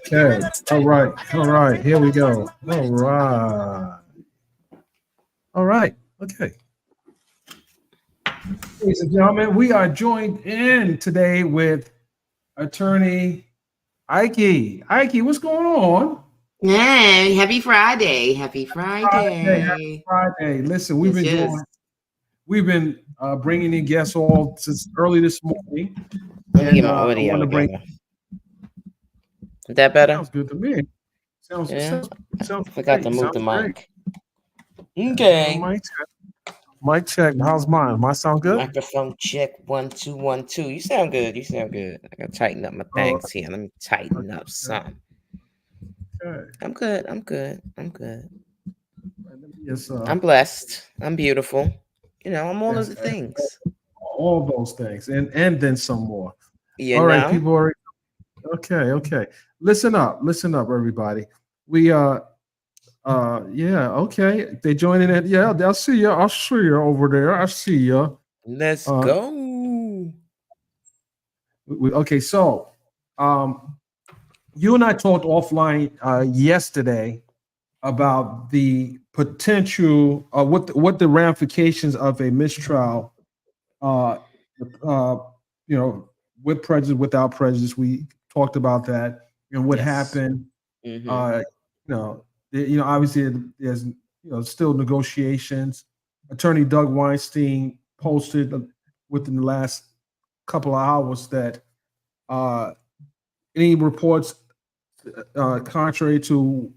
Okay. All right. All right. Here we go. All right. All right. Okay. Ladies and gentlemen, we are joined in today with attorney Ike. Ike, what's going on? Hey, happy Friday. Happy Happy Friday. Friday. Listen, Yes. we've been bringing in guests all since early this morning. Let me get my I audio want to bring. together. Is that better? Sounds good to me. Sounds Forgot great. to move the Great. mic. Okay. Mic check. How's mine? Mine sound good? Microphone check 1 2 1 2. You sound good. You sound good. I gotta tighten up my things here. Let me tighten up some. Okay. I'm good. I'm good. I'm good. Yes, I'm blessed. I'm beautiful. You know, I'm all yes, of the things. all those things and then some more. You All right, know? people are okay. Listen up, everybody. We yeah, okay. They joining it. Yeah, I'll see you. I'll see you over there. I see you. Let's go. Okay, so you and I talked offline yesterday about the potential what the ramifications of a mistrial uh you know, with prejudice, without prejudice. We talked about that and what happened. Mm-hmm. Obviously there's still negotiations. Attorney Doug Weinstein posted within the last couple of hours that any reports contrary to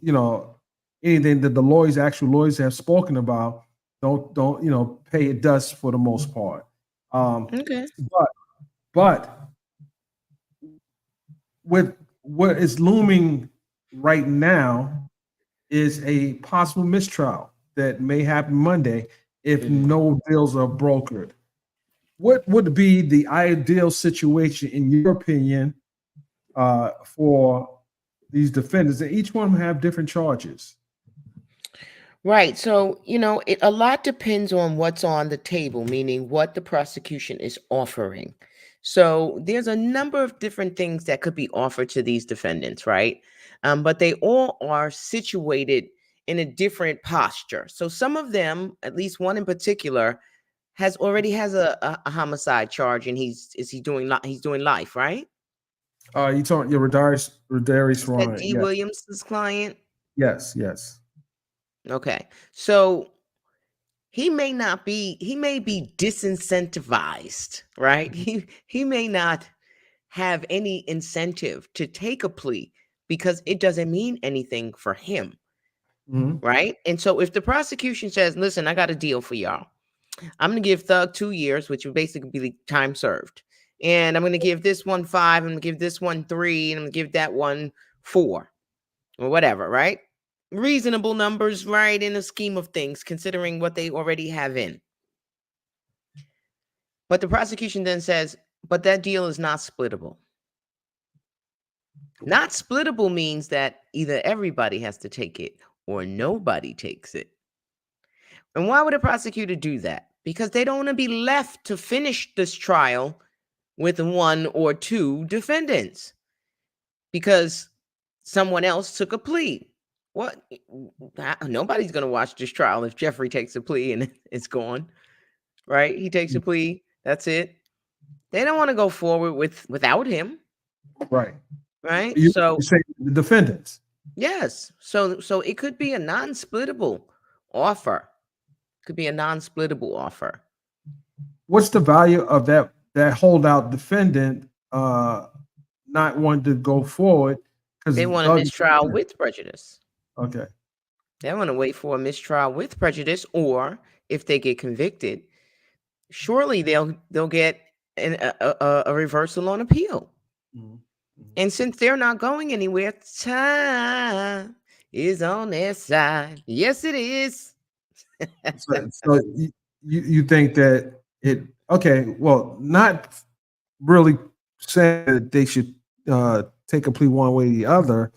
anything that the actual lawyers have spoken about don't pay it dust for the most part. Okay. But with what is looming right now is a possible mistrial that may happen Monday if no deals are brokered. What would be the ideal situation, in your opinion, for these defendants? And each one of them have different charges. Right. So, a lot depends on what's on the table, meaning what the prosecution is offering. So, there's a number of different things that could be offered to these defendants, right? But they all are situated in a different posture. So, some of them, at least one in particular, already has a homicide charge, and he's doing life, right? You talking your Rodarius Is that Ryan? D. Williams's client? Yes. Okay. So he may be disincentivized, right? He may not have any incentive to take a plea because it doesn't mean anything for him, right? And so if the prosecution says, listen, I got a deal for y'all. I'm going to give Thug 2 years, which would basically be time served. And I'm going to give this one 5, I'm going to give this one 3, and I'm going to give that one 4 or whatever, right? Reasonable numbers, right, in the scheme of things, considering what they already have in. But the prosecution then says, but that deal is not splittable. Not splittable means that either everybody has to take it or nobody takes it. And why would a prosecutor do that? Because they don't want to be left to finish this trial with 1 or 2 defendants because someone else took a plea. What? Nobody's going to watch this trial if Jeffrey takes a plea and it's gone, right? He takes a plea. That's it. They don't want to go forward without him. Right. You say the defendants. Yes. So it could be a non-splittable offer. Could be a non-splittable offer. What's the value of that holdout defendant not wanting to go forward because they want a mistrial with prejudice? Okay. They want to wait for a mistrial with prejudice, or if they get convicted, surely they'll get a reversal on appeal. And since they're not going anywhere, time is on their side. Yes, it is. so you think that it? Okay, well, not really saying that they should take a plea one way or the other.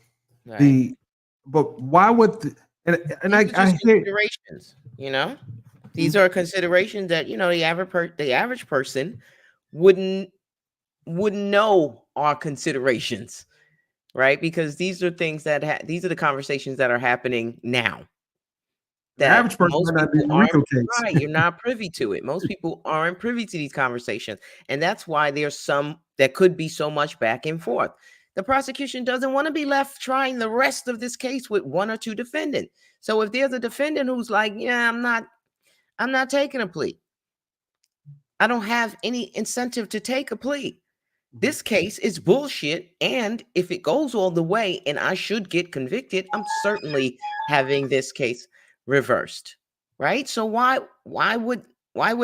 Right. But why would and I hear You know, these are considerations that the average person wouldn't know are considerations, right? Because these are things that these are the conversations that are happening now. The That average person most might not be people in the aren't RICO case. right. You're not privy to it. Most people aren't privy to these conversations, and that's why there's some that could be so much back and forth. The prosecution doesn't want to be left trying the rest of this case with one or two defendants. So if there's a defendant who's like, "Yeah, I'm not taking a plea. I don't have any incentive to take a plea. This case is bullshit. And if it goes all the way and I should get convicted, I'm certainly having this case reversed." Right? So why would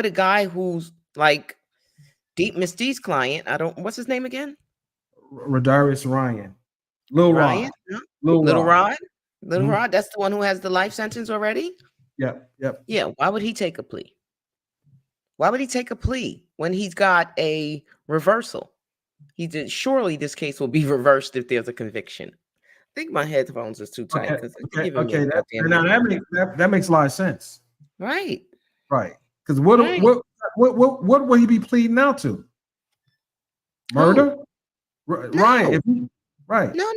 a guy who's like Miss D's client, what's his name again? Rodarius Ryan. Lil Ryan? Rod. No? Lil Little Rod. Rod? Little Rod, that's the one who has the life sentence already? Yep. Yeah, why would he take a plea? Why would he take a plea when he's got a reversal? Surely this case will be reversed if there's a conviction. I think my headphones is too tight because they're giving me a goddamn That makes a lot of sense. right. Because Right. what will he be pleading now to? Murder? Ryan. Right. No.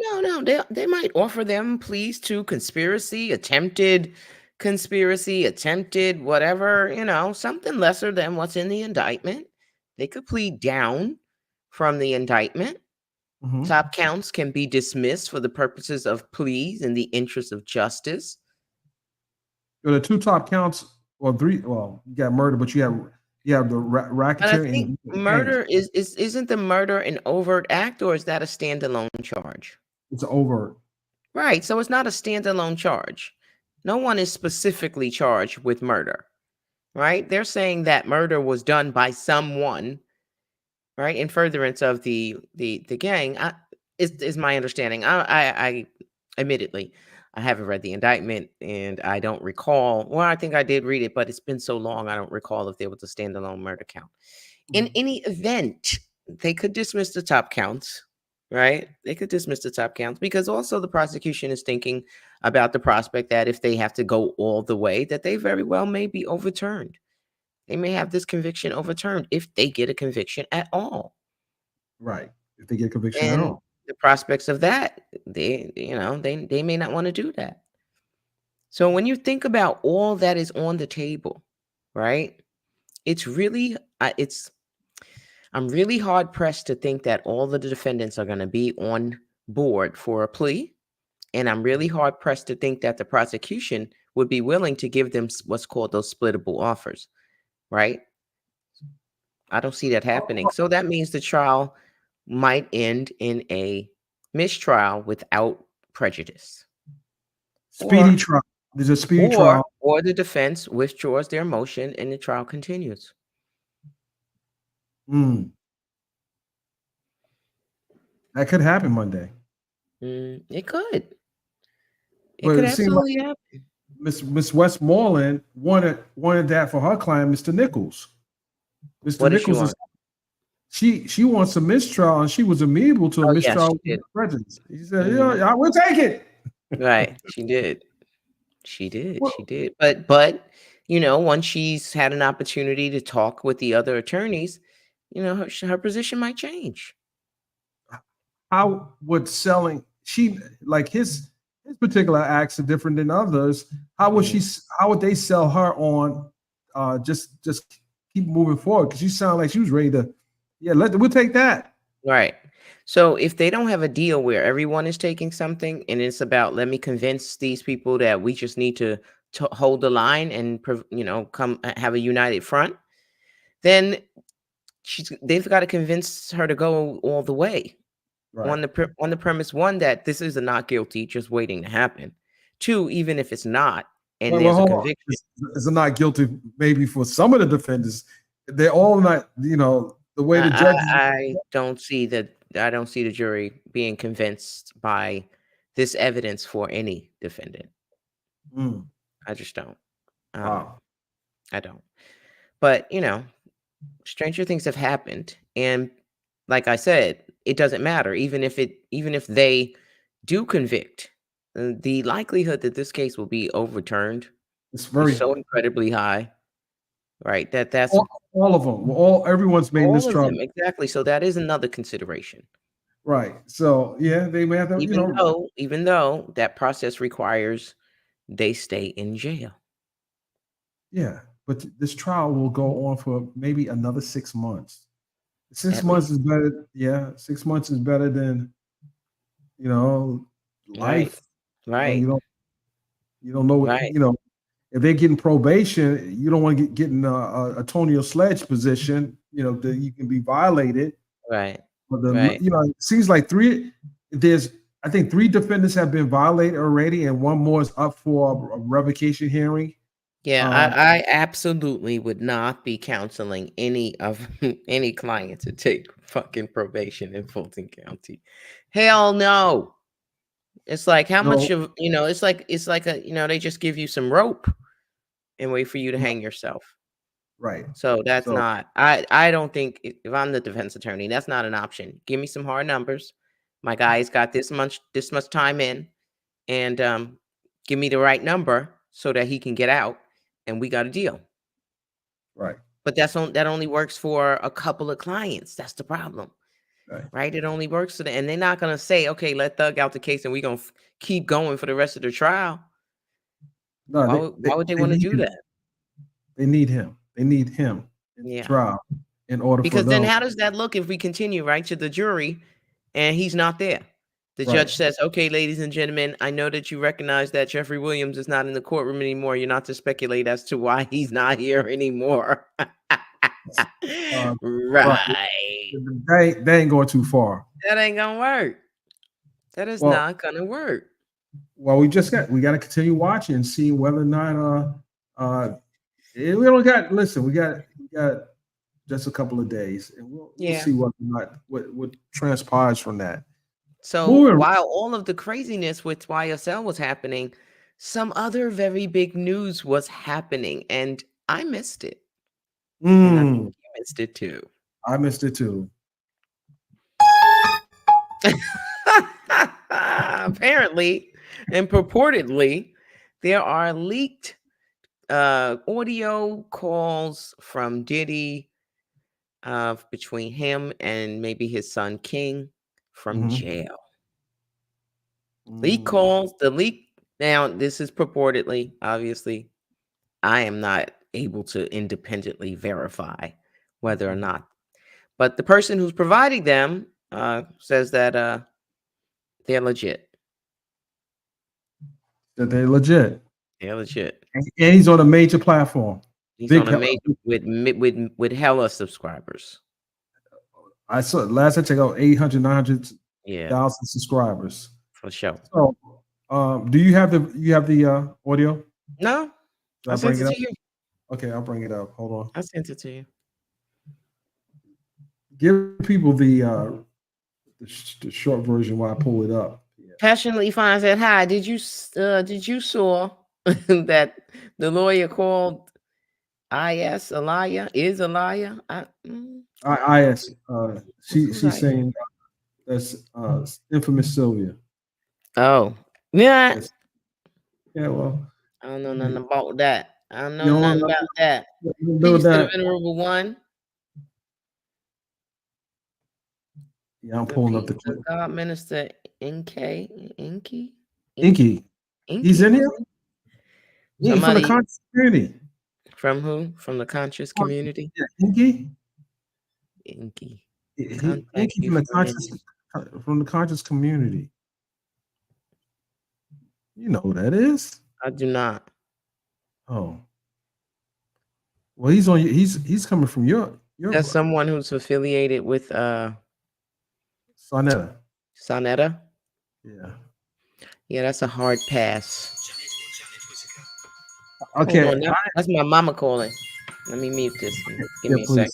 They might offer them pleas to conspiracy, attempted whatever, something lesser than what's in the indictment. They could plead down from the indictment. Top counts can be dismissed for the purposes of pleas in the interest of justice. The two top counts, or three. Well, you got murder, but you have the racketeering. But I think murder isn't the murder an overt act, or is that a standalone charge? It's overt. Right. So it's not a standalone charge. No one is specifically charged with murder. Right? They're saying that murder was done by someone, right, in furtherance of the gang. Is my understanding. I admittedly, I haven't read the indictment and I don't recall. Well, I think I did read it, but it's been so long I don't recall if there was a standalone murder count. In any event, they could dismiss the top counts, right? They could dismiss the top counts because also the prosecution is thinking about the prospect that if they have to go all the way, that they very well may be overturned. They may have this conviction overturned if they get a conviction at all. Right. If they get a conviction at all. The prospects of that, they may not want to do that. So when you think about all that is on the table, right? It's really, I'm really hard pressed to think that all of the defendants are going to be on board for a plea. And I'm really hard pressed to think that the prosecution would be willing to give them what's called those splittable offers, right? I don't see that happening. So that means the trial might end in a mistrial without prejudice. Speedy trial. There's a speedy trial. Or the defense withdraws their motion and the trial continues. That could happen Monday. It could. It could absolutely happen. Miss Westmoreland wanted that for her client, Mr. Nichols. Mr. Nichols she wants a mistrial, and she was amenable to a mistrial with prejudice. She said, "Yeah, I will take it." Right, she did. She did. But once she's had an opportunity to talk with the other attorneys, her position might change. How would selling his particular acts are different than others? How would they sell her on just keep moving forward? Because you sound like she was ready to, we'll take that. Right. So if they don't have a deal where everyone is taking something and it's about, let me convince these people that we just need to hold the line and come have a united front, then they've got to convince her to go all the way. Right. On the premise, one, that this is a not guilty, just waiting to happen. Two, even if it's not, and there's a conviction, it's a not guilty. Maybe for some of the defendants, they're all not. The way the judge. I don't see the jury being convinced by this evidence for any defendant. I just don't. Wow. I don't. But stranger things have happened, and like I said, it doesn't matter. Even if they do convict, the likelihood that this case will be overturned It's It's very so high. incredibly high, right? That's All of them. Everyone's made all of mistrial. them, exactly. So that is another consideration. Right. So yeah, they may have to, Even though that process requires they stay in jail. yeah. But this trial will go on for maybe another 6 months. 6 At months least. is better. Yeah, 6 months is better than you know Right. life. Right. You don't know what Right. if they're getting probation. You don't want to get in a Tony Sledge position. That you can be violated. Right. But Right. it seems like I think three defendants have been violated already, and one more is up for a revocation hearing. Yeah, Um, I absolutely would not be counseling any of any client to take fucking probation in Fulton County. Hell no. It's like how much no, of it's like they just give you some rope and wait for you to hang yourself. right. So that's So not I don't think if I'm the defense attorney, that's not an option. Give me some hard numbers. My guy's got this much time in, and give me the right number so that he can get out and we got a deal. right, But that only works for a couple of clients. That's the problem. right. Right? It only works for them. And they're not going to say, okay, let Thug out the case and we're going to keep going for the rest of the trial. No, Why would they they want to need do him. that? They need him. They need him in the Yeah. trial in order for Because then them. how does that look if we continue, right, to the jury and he's not there? The Right. judge says, okay, ladies and gentlemen, I know that you recognize that Jeffrey Williams is not in the courtroom anymore. You're not to speculate as to why he's not here anymore. Right. Right. They ain't going too far. That ain't gonna work. That is Well, not gonna work. we got to continue watching and see whether or not we don't got listen. We got just a couple of days, and we'll Yeah. see what transpires from that. So Moving. while all of the craziness with YSL was happening, some other very big news was happening, and I missed it. And I think you missed it too. I missed it too. Apparently and purportedly, there are leaked audio calls from Diddy between him and maybe his son King from jail. Leak calls, the leak. Now, this is purportedly, obviously, I am not able to independently verify whether or not, but the person who's providing them says that they're legit. That they legit. They're legit. And he's on a major platform. He's on a major with hella subscribers. I saw last I checked out 800, 900,000 Yeah, subscribers. for sure. So, do you have the audio? No, Should I I sent bring it it up? to you. Okay, I'll bring it up. Hold on. I sent it to you. Give people the short version while I pull it up. Yeah. Passionately Fine said, "Hi, did you saw that the lawyer called IS a liar? Is a liar? IS. Who's She's IS? saying that's infamous Sylvia. Oh, yeah. Yes. Yeah. Well, I don't know nothing about that. I don't know you nothing about that. know Peace to the that. venerable one. Yeah, I'm The pulling up the peace clip. of God minister Inky. Inky. He's in here. He's from the Somebody conscious community. from who? From the conscious community? Yeah, Inky. Inky. Contact Inky you from the conscious community. You know who that is? I do not. Oh. Well, he's coming from your That's someone who's affiliated with Sonetta. Sonetta. Yeah. Yeah, that's a hard pass. Okay. Hold on, that's my mama calling. Let me mute this. Give me a sec.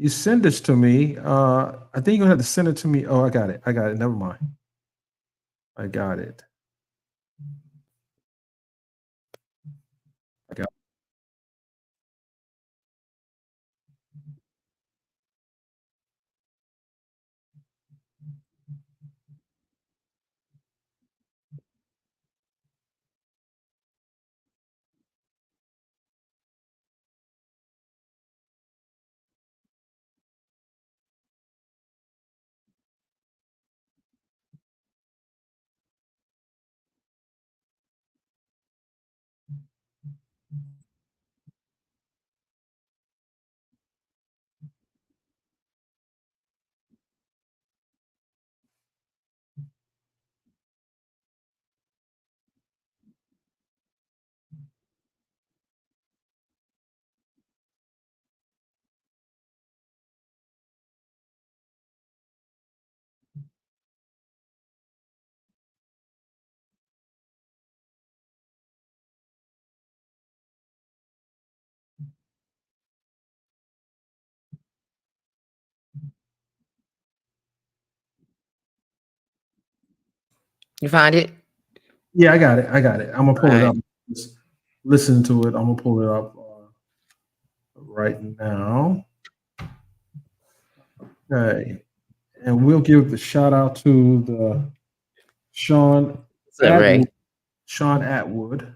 You send this to me. I think you're gonna have to send it to me. Oh, I got it. Never mind. I got it. You find it? Yeah, I got it. I got it. I'm gonna All pull it right. up. Just listen to it. I'm gonna pull it up right now. Okay, and we'll give the shout out to the Sean What's up, Ray? Atwood. Sean Atwood.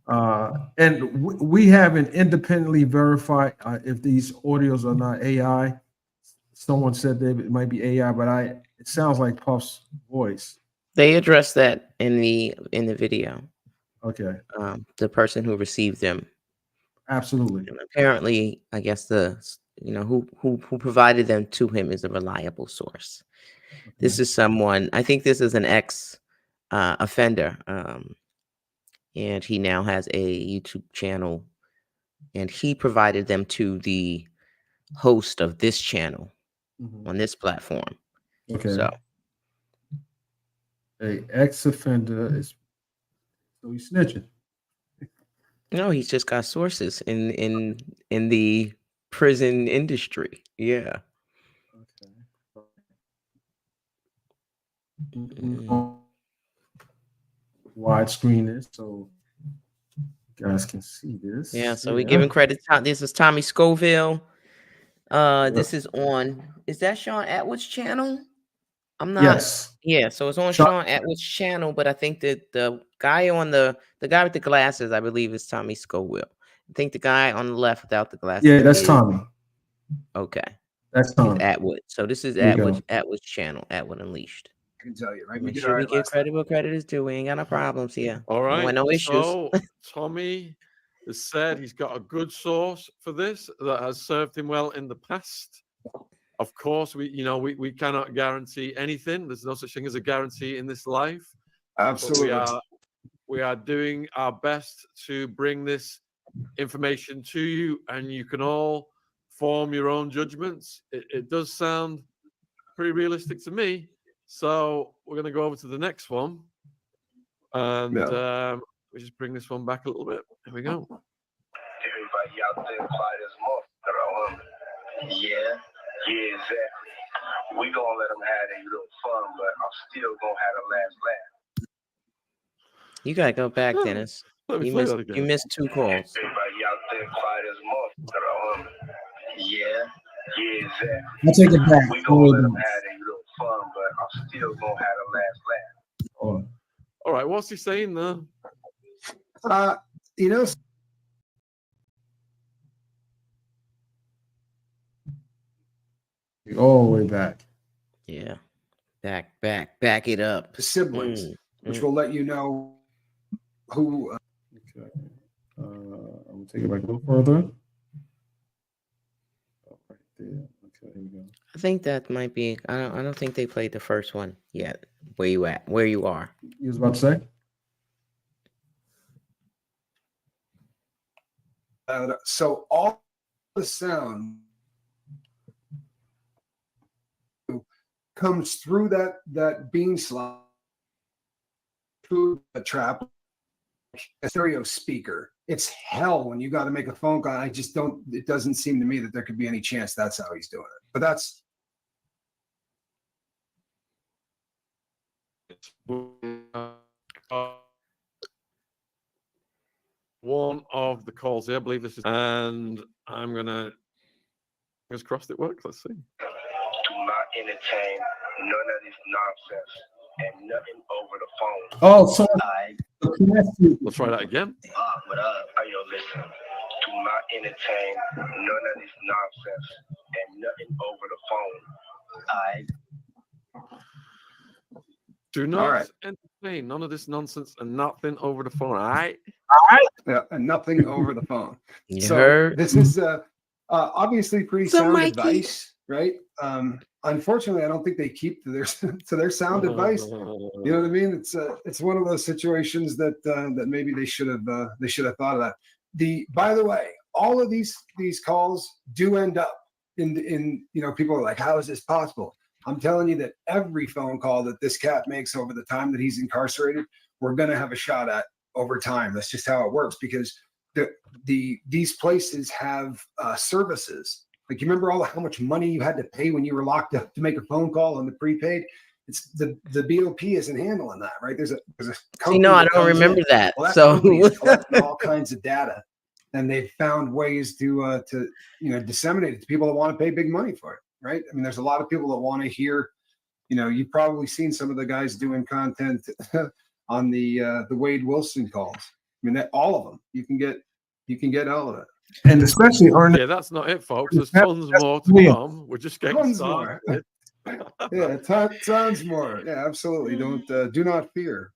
And we haven't independently verified if these audios are not AI. Someone said that it might be AI, but it sounds like Puff's voice. They addressed that in the video. Okay, The person who received them. absolutely. And apparently, I guess who provided them to him is a reliable source. This Okay. is someone. I think this is an ex offender, and he now has a YouTube channel, and he provided them to the host of this channel Mhm. on this platform. Okay. So A ex-offender is so he's snitching. no, he's just got sources in the prison industry. Yeah. Okay. Mm. Widescreen is so you guys can see this. Yeah, so we Yeah. giving credit. This is Tommy Scoville. Yep. This is on. Is that Sean Atwood's channel? I'm not. Yes. Yeah, so it's on Shot- Sean Atwood's channel, but I think that the guy on the guy with the glasses, I believe, is Tommy Scoville. I think the guy on the left without the glasses Yeah, that's is Tommy. okay. That's Is Tommy. Atwood. So this is There you go. Atwood's channel, Atwood Unleashed. I can tell you, right? We Make did sure all we right give last time. credit where credit is due. We ain't got no problems here. All right. No issues. So Tommy has said he's got a good source for this that has served him well in the past. Of course, we cannot guarantee anything. There's no such thing as a guarantee in this life. But Absolutely. we are doing our best to bring this information to you, and you can all form your own judgments. It does sound pretty realistic to me. So we're going to go over to the next one, and we just bring this one back a little bit. Here we go. Everybody out there quiet as motherfucker. Yeah, exactly. We gonna let them have a little fun, but I'm still gonna have the last laugh. You gotta go back, Yeah. Dennis. Let me You play missed that again. you missed 2 calls. Everybody out there quiet as motherfucker. Yeah, exactly. I'll take it back. We gonna let them have a little fun, but I'm still gonna have the last laugh. Oh, All right, what's he saying there? You know, all the way back. Yeah. Back it up. the siblings, which will let you know who. Okay. I'm gonna take it back a little further. Oh, right there. Okay, here we go. I think that might be. I don't think they played the first one yet. Where you at? Where you are? You was about to say? So all the sound comes through that beam slot through the trap, a stereo speaker. It's hell when you got to make a phone call. I just don't. It doesn't seem to me that there could be any chance that's how he's doing it. But that's One of the calls here, I believe this is, and I'm gonna fingers crossed it works. Let's see. Do not entertain none of this nonsense and nothing over the phone. Oh, so We'll try that again. What up? Yo, listen. Do not entertain none of this nonsense and nothing over the phone. Do All not right. entertain none of this nonsense and nothing over the phone. All right. yeah, and nothing over the phone. You So heard? this is obviously pretty So, sound Mikey. advice, right? Unfortunately, I don't think they keep to their sound advice. You know what I mean? It's one of those situations that that maybe they should have thought of that. By the way, all of these calls do end up in people are like, how is this possible? I'm telling you that every phone call that this cat makes over the time that he's incarcerated, we're gonna have a shot at over time. That's just how it works, because these places have services. Like, you remember how much money you had to pay when you were locked up to make a phone call on the prepaid? it's the BOP isn't handling that, right? There's a See, company no, I that don't comes remember in. that. Well, that So company is collecting all kinds of data, and they've found ways to disseminate it to people that want to pay big money for it, right? I mean, there's a lot of people that want to hear. You've probably seen some of the guys doing content on the Wade Wilson calls. I mean, all of them. You can get all of it. And especially Yeah, that's not it, folks. There's tons more to come. We're just getting Tons started. more. Yeah, tons more. Yeah, absolutely. Do not fear.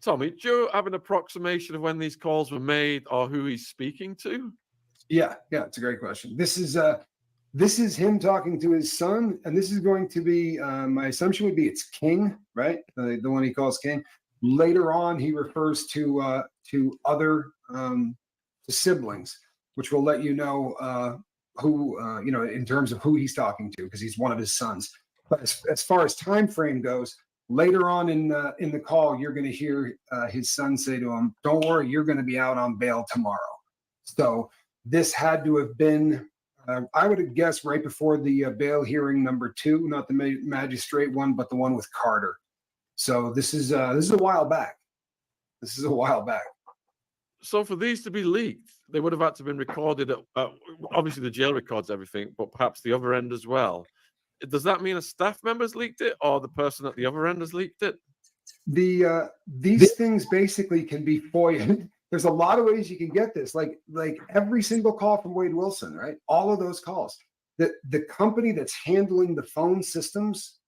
Tommy, do you have an approximation of when these calls were made or who he's speaking to? Yeah, it's a great question. This is him talking to his son, and this is going to be my assumption would be it's King, right? The one he calls King. Later on, he refers to other to siblings, which will let you know who in terms of who he's talking to, because he's one of his sons. But as far as time frame goes, later on in the call, you're going to hear his son say to him, "Don't worry, you're going to be out on bail tomorrow." So this had to have been, I would have guessed, right before the bail hearing number 2, not the magistrate one, but the one with Carter. So this is a while back. So for these to be leaked, they would have had to have been recorded at obviously the jail records everything, but perhaps the other end as well. Does that mean a staff member's leaked it, or the person at the other end has leaked it? These things basically can be FOIA. There's a lot of ways you can get this, like every single call from Wade Wilson, right? All of those calls. The company that's handling the phone systems,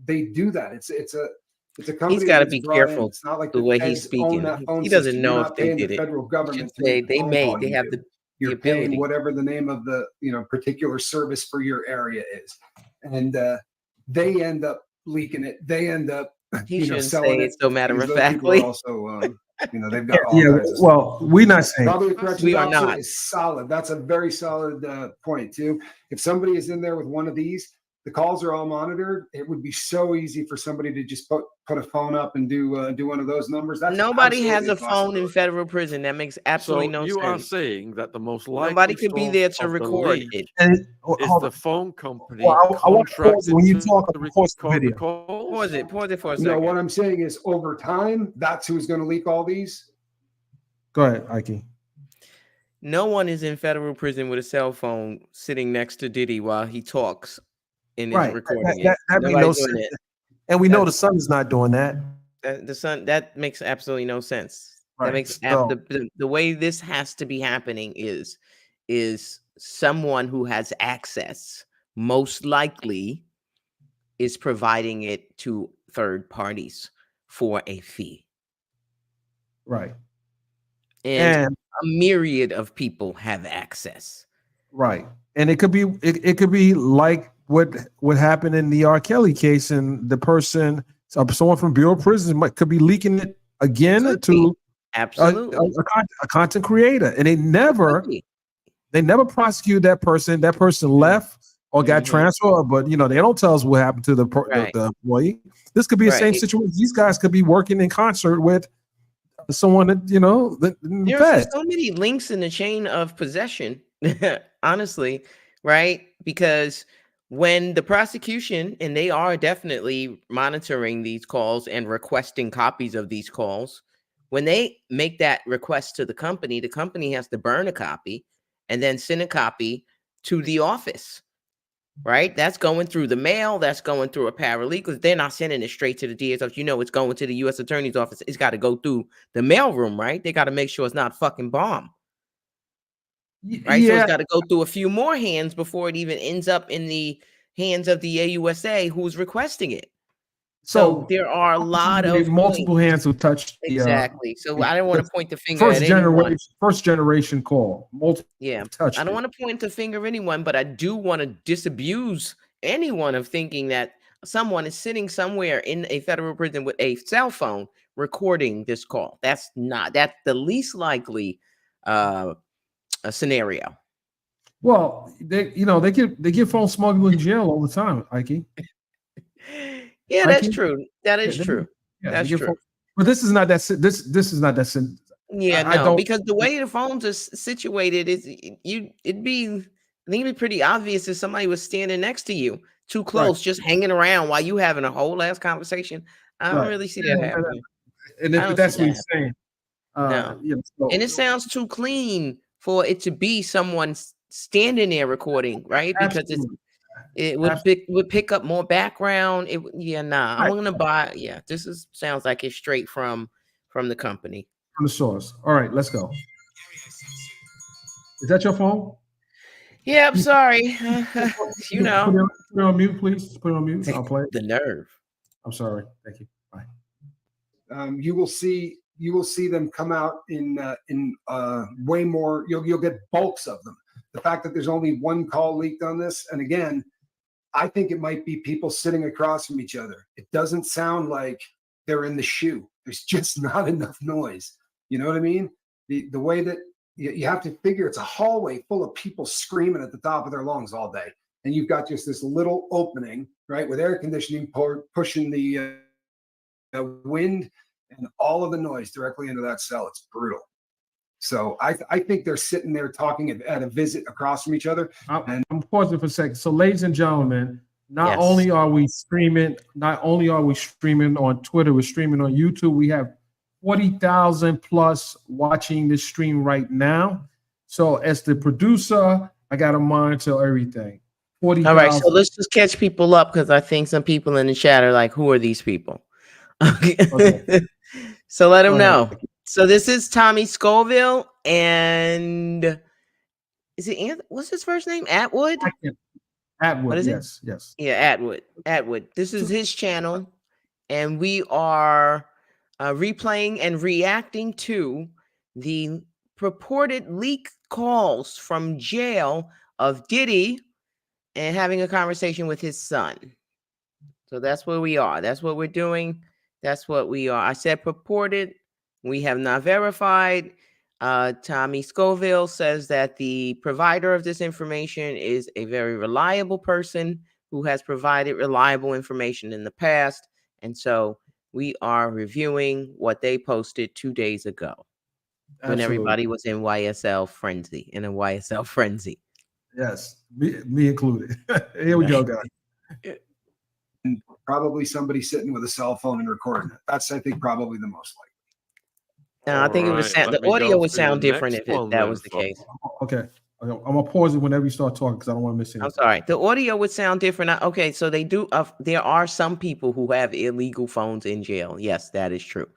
they do that. It's a company. he's got to be careful. It's not like the way he's speaking. He doesn't know if they did the it. federal government. They may. They have the You're ability. paying whatever the name of the particular service for your area is, and they end up leaking it. They end up He shouldn't selling say it. it so matter because of those people are factly. also they've got all Yeah, kinds of well, we're not saying. Probably the corrections We are officer not. is solid. That's a very solid point too. If somebody is in there with one of these, the calls are all monitored. It would be so easy for somebody to just put a phone up and do one of those numbers. That's Nobody has absolutely a phone in possibility. federal prison. That makes absolutely So no you are sense. saying that the most likely Nobody could be source there to of the record leak it. And is hold the on. phone company Well, I want to pause contracted when you to talk. Pause the record the video. calls? Pause it for a No, second. what I'm saying is over time, that's who's going to leak all these. Go ahead, Ike. No one is in federal prison with a cell phone sitting next to Diddy while he talks and is Right. recording That it. makes Nobody's no doing sense. it. And we know the son is not doing that. The son, that makes absolutely no sense. Right. That makes So- the way this has to be happening is someone who has access, most likely is providing it to third parties for a fee. Right. And And a myriad of people have access. right. And it could be like what happened in the R. Kelly case, and the person, someone from Bureau of Prisons could be leaking it again Could to be. Absolutely. a content creator, and they never prosecuted that person. That person left or got transferred, but they don't tell us what happened to the employee. This could be the same situation. These guys could be working in concert with someone that there's so many links in the chain of possession, honestly, right? Because when the prosecution, and they are definitely monitoring these calls and requesting copies of these calls, when they make that request to the company has to burn a copy and then send a copy to the office, right? That's going through the mail. That's going through a paralegal. They're not sending it straight to the DA's office. It's going to the U.S. Attorney's office. It's got to go through the mailroom, right? They got to make sure it's not fucking bomb. Right. Yeah. So it's got to go through a few more hands before it even ends up in the hands of the AUSA who's requesting it. So there are a lot of multiple hands who touched exactly. So I don't want to point the finger at anyone. First generation call. I don't want to point the finger at anyone, but I do want to disabuse anyone of thinking that someone is sitting somewhere in a federal prison with a cell phone recording this call. That's the least likely a scenario. Well, they get phone smuggled in jail all the time, Ike. Yeah, that's true. That is true. That's true. But this is not that. This is not that. Yeah, because the way the phones are situated is it'd be pretty obvious if somebody was standing next to you too close, just hanging around while you having a whole ass conversation. I don't really see that happening. And I if don't that's see what that he's saying, No. so, And it sounds too clean for it to be someone standing there recording, right? Because absolutely. it would pick up more background. I'm gonna buy. Yeah, sounds like it's straight from the company. From the source. All right, let's go. Is that your phone? Yeah, I'm sorry. Put it on mute, please. Put it on mute. I'll play it. The nerve. I'm sorry. Thank you. Bye. You will see them come out in way more. You'll get bulks of them. The fact that there's only one call leaked on this, and again, I think it might be people sitting across from each other. It doesn't sound like they're in the shoe. There's just not enough noise. You know what I mean? The way that you have to figure, it's a hallway full of people screaming at the top of their lungs all day, and you've got just this little opening, right, with air conditioning pushing the wind and all of the noise directly into that cell. It's brutal. So I think they're sitting there talking at a visit across from each other. I'm pausing for a second. So, ladies and gentlemen, not only are we streaming on Twitter, we're streaming on YouTube. We have 40,000 plus watching this stream right now. So, as the producer, I got to monitor everything. 40,000. All right, so let's just catch people up because I think some people in the chat are like, "Who are these people?" Okay. So let them know. So this is Tommy Scoville, and is it what's his first name? Atwood. Atwood. Yes. Yeah, Atwood. Atwood. This is his channel, and we are replaying and reacting to the purported leak calls from jail of Diddy and having a conversation with his son. So that's where we are. That's what we're doing. That's what we are. I said purported. We have not verified. Tommy Scoville says that the provider of this information is a very reliable person who has provided reliable information in the past. And so we are reviewing what they posted 2 days ago when everybody was in YSL frenzy, in a YSL frenzy. Yes, me included. Here we go, guys. And probably somebody sitting with a cell phone and recording it. That's, I think, probably the most likely. No, I think it would sound, the audio would sound different if that was the case. Okay. I'm gonna pause it whenever you start talking because I don't want to miss anything. I'm sorry. The audio would sound different. Okay, so they do. There are some people who have illegal phones in jail. Yes, that is true.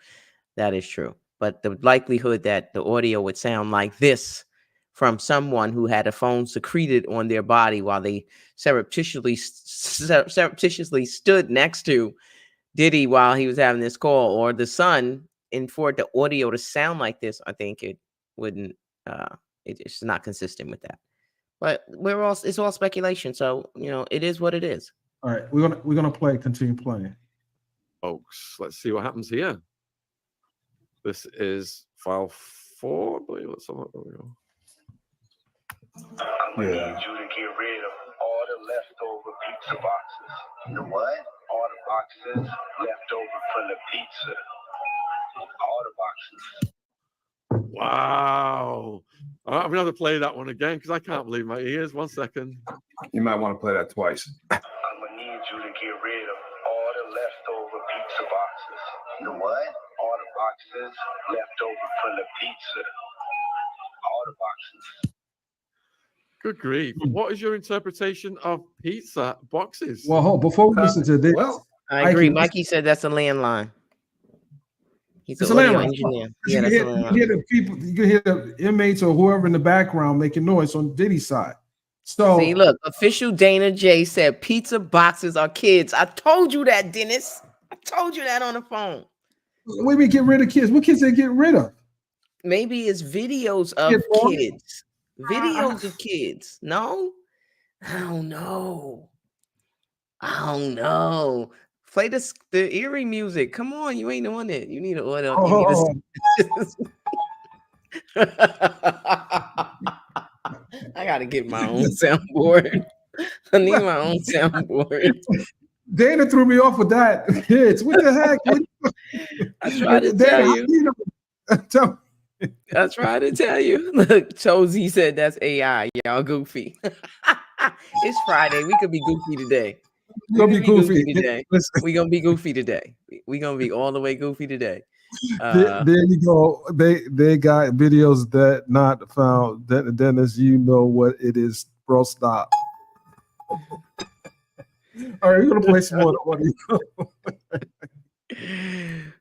That is true. But the likelihood that the audio would sound like this from someone who had a phone secreted on their body while they surreptitiously stood next to Diddy while he was having this call, or the son, and for the audio to sound like this, I think it wouldn't. It's not consistent with that. But it's all speculation, so it is what it is. All right, we're gonna continue playing, folks. Let's see what happens here. This is file 4, I believe. Let's have a look. There we go. I'm gonna need you to get rid of all the leftover pizza boxes. The what? All the boxes left over from the pizza. All the boxes. Wow. I'm gonna have to play that one again because I can't believe my ears. 1 second. You might want to play that twice. I'm gonna need you to get rid of all the leftover pizza boxes. The what? All the boxes left over from the pizza. All the boxes. Good grief. What is your interpretation of pizza boxes? Well, before we listen to this, I agree. Mikey said that's a landline. He's an audio engineer. Yeah, that's a landline. You can hear the inmates or whoever in the background making noise on Diddy's side. So see, look, official Dana J said pizza boxes are kids. I told you that, Dennis. I told you that on the phone. What do we get rid of kids? What kids they get rid of? Maybe it's videos of kids. Videos of kids. No? I don't know. Play the eerie music. Come on, you ain't on it. You need an order. I gotta get my own soundboard. I need my own soundboard. Dana threw me off with that. Kids, what the heck? I tried to tell you. I tried to tell you. Look, Josie said that's AI. Y'all goofy. It's Friday. We could be goofy today. You're gonna be goofy today. Listen, We're gonna be goofy today. We're gonna be all the way goofy today. there you go. They got videos that not found. Dennis, you know what it is, bro. Stop. All right, we're gonna play some more. All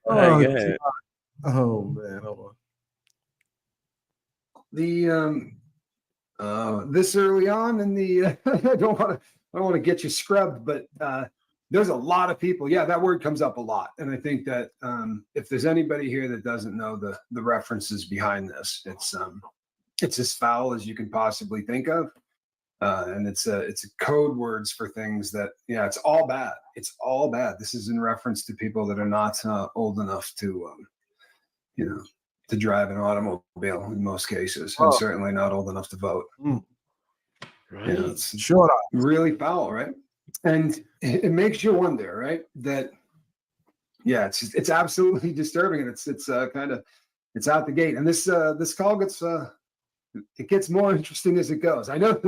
right, Oh, go ahead. oh man, hold on. The this early on in the I don't want to get you scrubbed, but there's a lot of people. Yeah, that word comes up a lot, and I think that if there's anybody here that doesn't know the references behind this, it's as foul as you can possibly think of, and it's a code words for things that it's all bad. It's all bad. This is in reference to people that are not old enough to to drive an automobile in most cases, and certainly not old enough to vote. Right. It's Shut up. really foul, right? And it makes you wonder, right? That it's absolutely disturbing, and it's kind of it's out the gate. And this call gets it gets more interesting as it goes. I know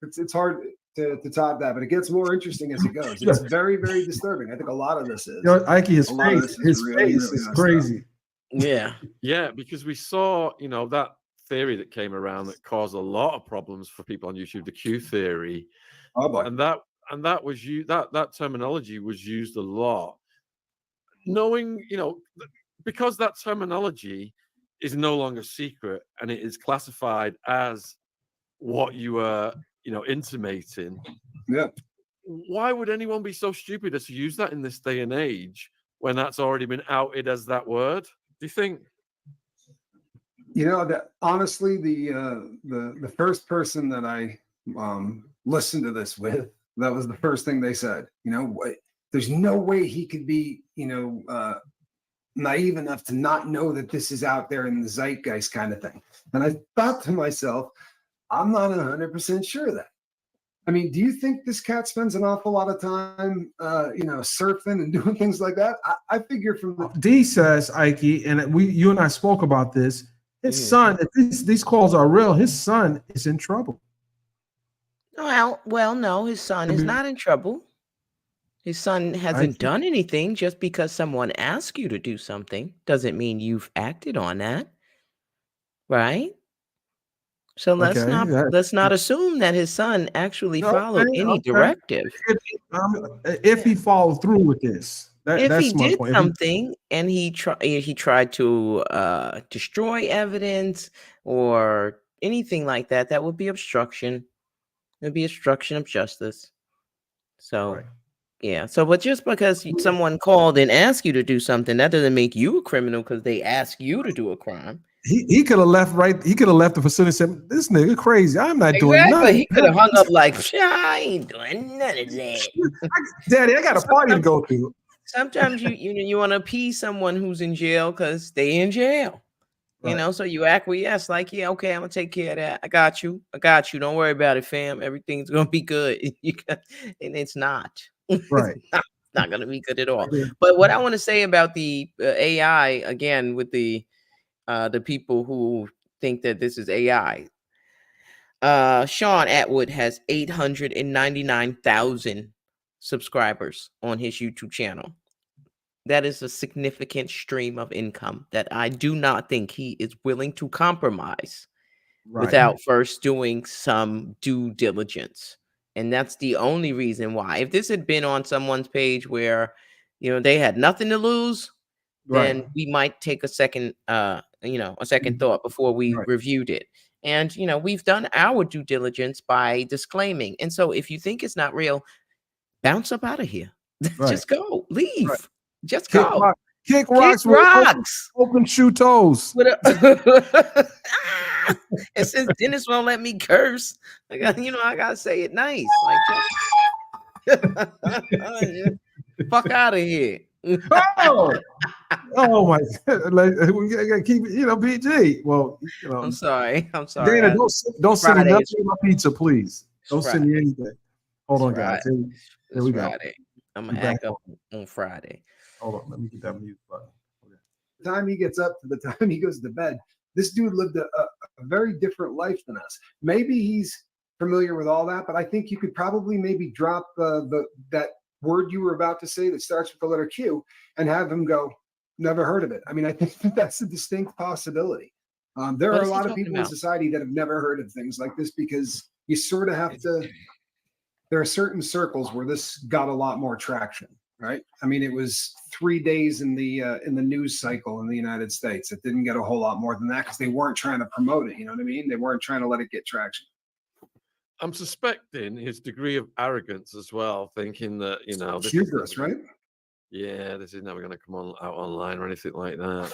it's hard to top that, but it gets more interesting as it goes. It's very, very disturbing. I think a lot of this is. Ike, his face really is crazy. Yeah, because we saw, that theory that came around that caused a lot of problems for people on YouTube, the Q theory, Oh boy. and that was that terminology was used a lot. Knowing, because that terminology is no longer secret and it is classified as what you were, intimating. Yeah. Why would anyone be so stupid as to use that in this day and age when that's already been outed as that word? Do you think? That honestly, the first person that I listened to this with, that was the first thing they said. There's no way he could be, naive enough to not know that this is out there in the zeitgeist kind of thing. And I thought to myself, I'm not 100% sure of that. I mean, do you think this cat spends an awful lot of time, surfing and doing things like that? I figure from the D says, Ike, and you and I spoke about this. His son, if these calls are real, his son is in trouble. Well, no, his son is not in trouble. His son hasn't done anything. Just because someone asks you to do something doesn't mean you've acted on that, right? So let's not assume that his son actually followed any directive. If he followed through with this, if he did something and he tried to destroy evidence or anything like that, that would be obstruction. It would be obstruction of justice. So. Right. Yeah. So, but just because someone called and asked you to do something, that doesn't make you a criminal because they ask you to do a crime. He could have left He could have left the facility and said, "This nigga crazy. I'm not doing nothing." He could have hung up like, I ain't doing none of that. Daddy, I got a party to go to. Sometimes you want to appease someone who's in jail because they in jail. Right. So you acquiesce like, yeah, okay, I'm gonna take care of that. I got you. Don't worry about it, fam. Everything's gonna be good. And it's not. Right. Not going to be good at all. But what I want to say about the AI again with the people who think that this is AI. Sean Atwood has 899,000 subscribers on his YouTube channel. That is a significant stream of income that I do not think he is willing to compromise without first doing some due diligence. And that's the only reason why. If this had been on someone's page where, they had nothing to lose, then we might take a second, second thought before we reviewed it. And, we've done our due diligence by disclaiming. And so if you think it's not real, bounce up out of here. Just go. Leave. Just go. Kick rocks. With open shoe toes. And since Dennis won't let me curse, I gotta say it nice. Like, fuck out of here. Oh my God. We gotta keep it, PG. Well, I'm sorry. Dana, don't send me nothing on my pizza, please. Don't send me anything. Hold on, guys. Here we go. I'm gonna act up on Friday. Hold on, let me get that mute button. The time he gets up to the time he goes to bed, this dude lived a very different life than us. Maybe he's familiar with all that, but I think you could probably maybe drop that word you were about to say that starts with the letter Q and have him go, never heard of it. I mean, I think that's a distinct possibility. There What are a is he lot of talking people in about? society that have never heard of things like this because you sort of have to, there are certain circles where this got a lot more traction, right? I mean, it was 3 days in the news cycle in the United States. It didn't get a whole lot more than that because they weren't trying to promote it. You know what I mean? They weren't trying to let it get traction. I'm suspecting his degree of arrogance as well, thinking that, you know, this is Hubris, never right? gonna- yeah, this is never going to come on out online or anything like that.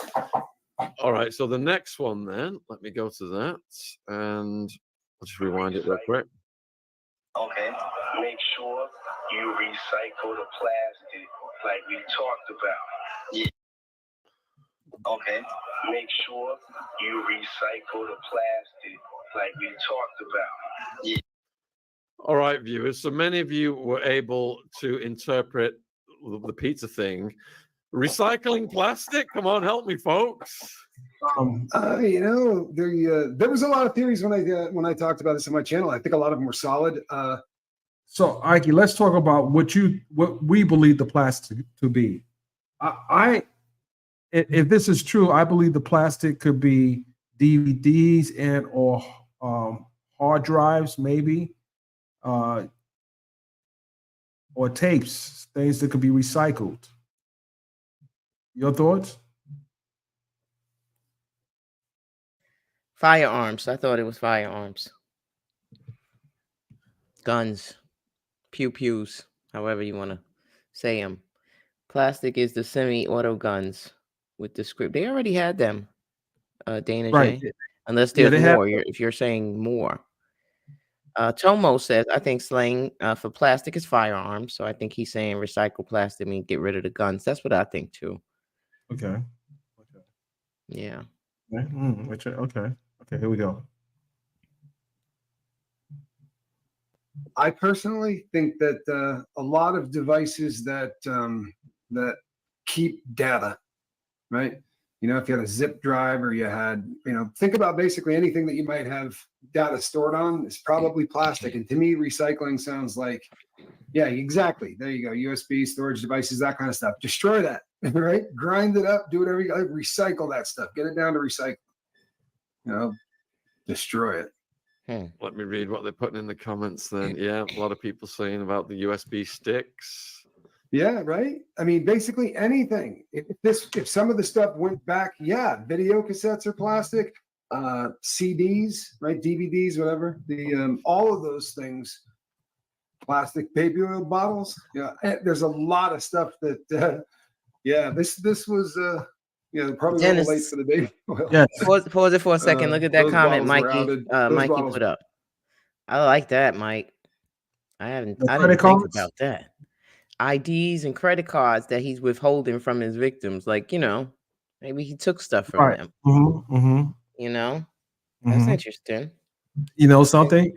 All right, so the next one then, let me go to that, and I'll just rewind it real quick. Okay. Make sure you recycle the plastic like we talked about. Yeah. Okay. Make sure you recycle the plastic like we talked about. Yeah. All right, viewers. So many of you were able to interpret the pizza thing. Recycling plastic? Come on, help me, folks. You know, there was a lot of theories when I talked about this on my channel. I think a lot of them were solid. So, Ike, let's talk about what we believe the plastic to be. If this is true, I believe the plastic could be DVDs and or hard drives, maybe, or tapes, things that could be recycled. Your thoughts? Firearms. I thought it was firearms. Guns. Pew-pews. However you want to say them. Plastic is the semi-auto guns with the script. They already had them, Dana Right. J. Unless Yeah, there's they have. more. If you're saying more. Tomo says, I think slang for plastic is firearms. So I think he's saying recycle plastic means get rid of the guns. That's what I think too. Okay. Yeah. Okay. Okay, here we go. I personally think that a lot of devices that keep data, right? You know, if you had a zip drive or you had, you know, think about basically anything that you might have data stored on is probably plastic. And to me, recycling sounds like, yeah, exactly. There you go. USB storage devices, that kind of stuff. Destroy that, right? Grind it up, do whatever you got. Recycle that stuff. Get it down to recycle. You know, destroy it. Let me read what they're putting in the comments then. Yeah, a lot of people saying about the USB sticks. Yeah, right. I mean, basically anything. If some of the stuff went back, yeah, video cassettes are plastic, CDs, right, DVDs, whatever. The all of those things, plastic baby oil bottles. Yeah, there's a lot of stuff that. Yeah, this was probably a little late for the baby oil. Yes. Pause it for a second. Look at that those comment bottles were Mikey bottles- put up. I like that, Mike. I didn't think cards? about that. IDs and credit cards that he's withholding from his victims. Like, you know, maybe he took stuff from Right. them. Mm-hmm. You know, that's interesting. You know something?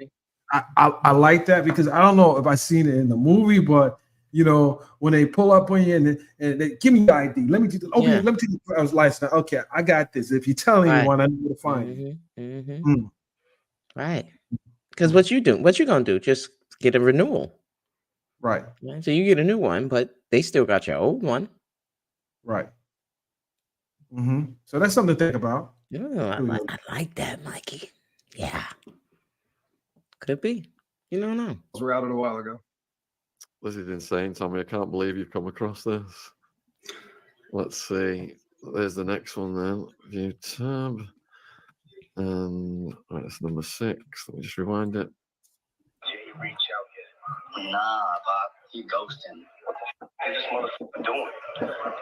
I like that because I don't know if I seen it in the movie, but you know, when they pull up on you and they give me your ID, let me do okay, Yeah. let me take your driver's license. Okay, I got this. If you tell anyone, I know where to find you. Right. Because what you gonna do? Just get a renewal. Right. So you get a new one, but they still got your old one. Right. So that's something to think about. Yeah, I like that, Mikey. Yeah. Could be. You don't know. Were out a while ago. This is insane, Tommy. I can't believe you've come across this. Let's see. There's the next one then. View tab. And right, that's number 6. Let me just rewind it. Jay, reach out yet? Nah, Bob. He ghosting. What this motherfucker doing?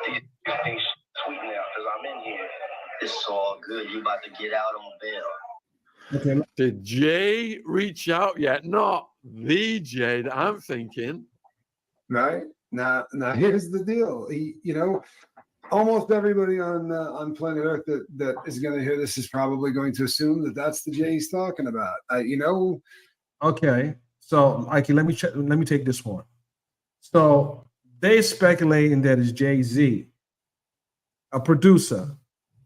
These things sweet now because I'm in here. It's all good. You about to get out on bail. Okay. Did Jay reach out yet? Not the Jay that I'm thinking. Right. Now here's the deal. Almost everybody on planet Earth that is going to hear this is probably going to assume that that's the Jay he's talking about. Okay. So, Mikey, let me take this one. So they're speculating that it's Jay-Z, a producer.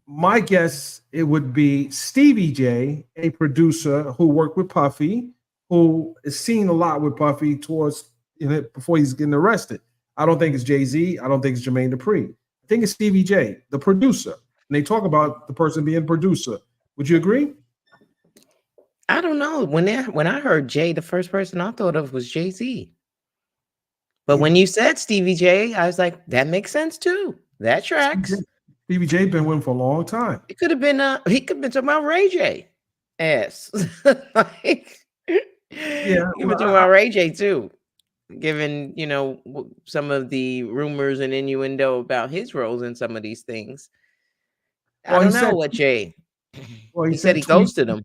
My guess it would be Stevie J, a producer who worked with Puffy, who is seen a lot with Puffy before he's getting arrested. I don't think it's Jay-Z. I don't think it's Jermaine Dupri. I think it's Stevie J, the producer. And they talk about the person being producer. Would you agree? I don't know. When I heard Jay, the first person I thought of was Jay-Z. But when you said Stevie J, I was like, that makes sense too. That tracks. Stevie J been with him for a long time. It could have been he could have been talking about Ray J. Ass. Like, Yeah, he been talking about Ray J too. Given, some of the rumors and innuendo about his roles in some of these things. I don't know what Jay. Well, he said he ghosted him.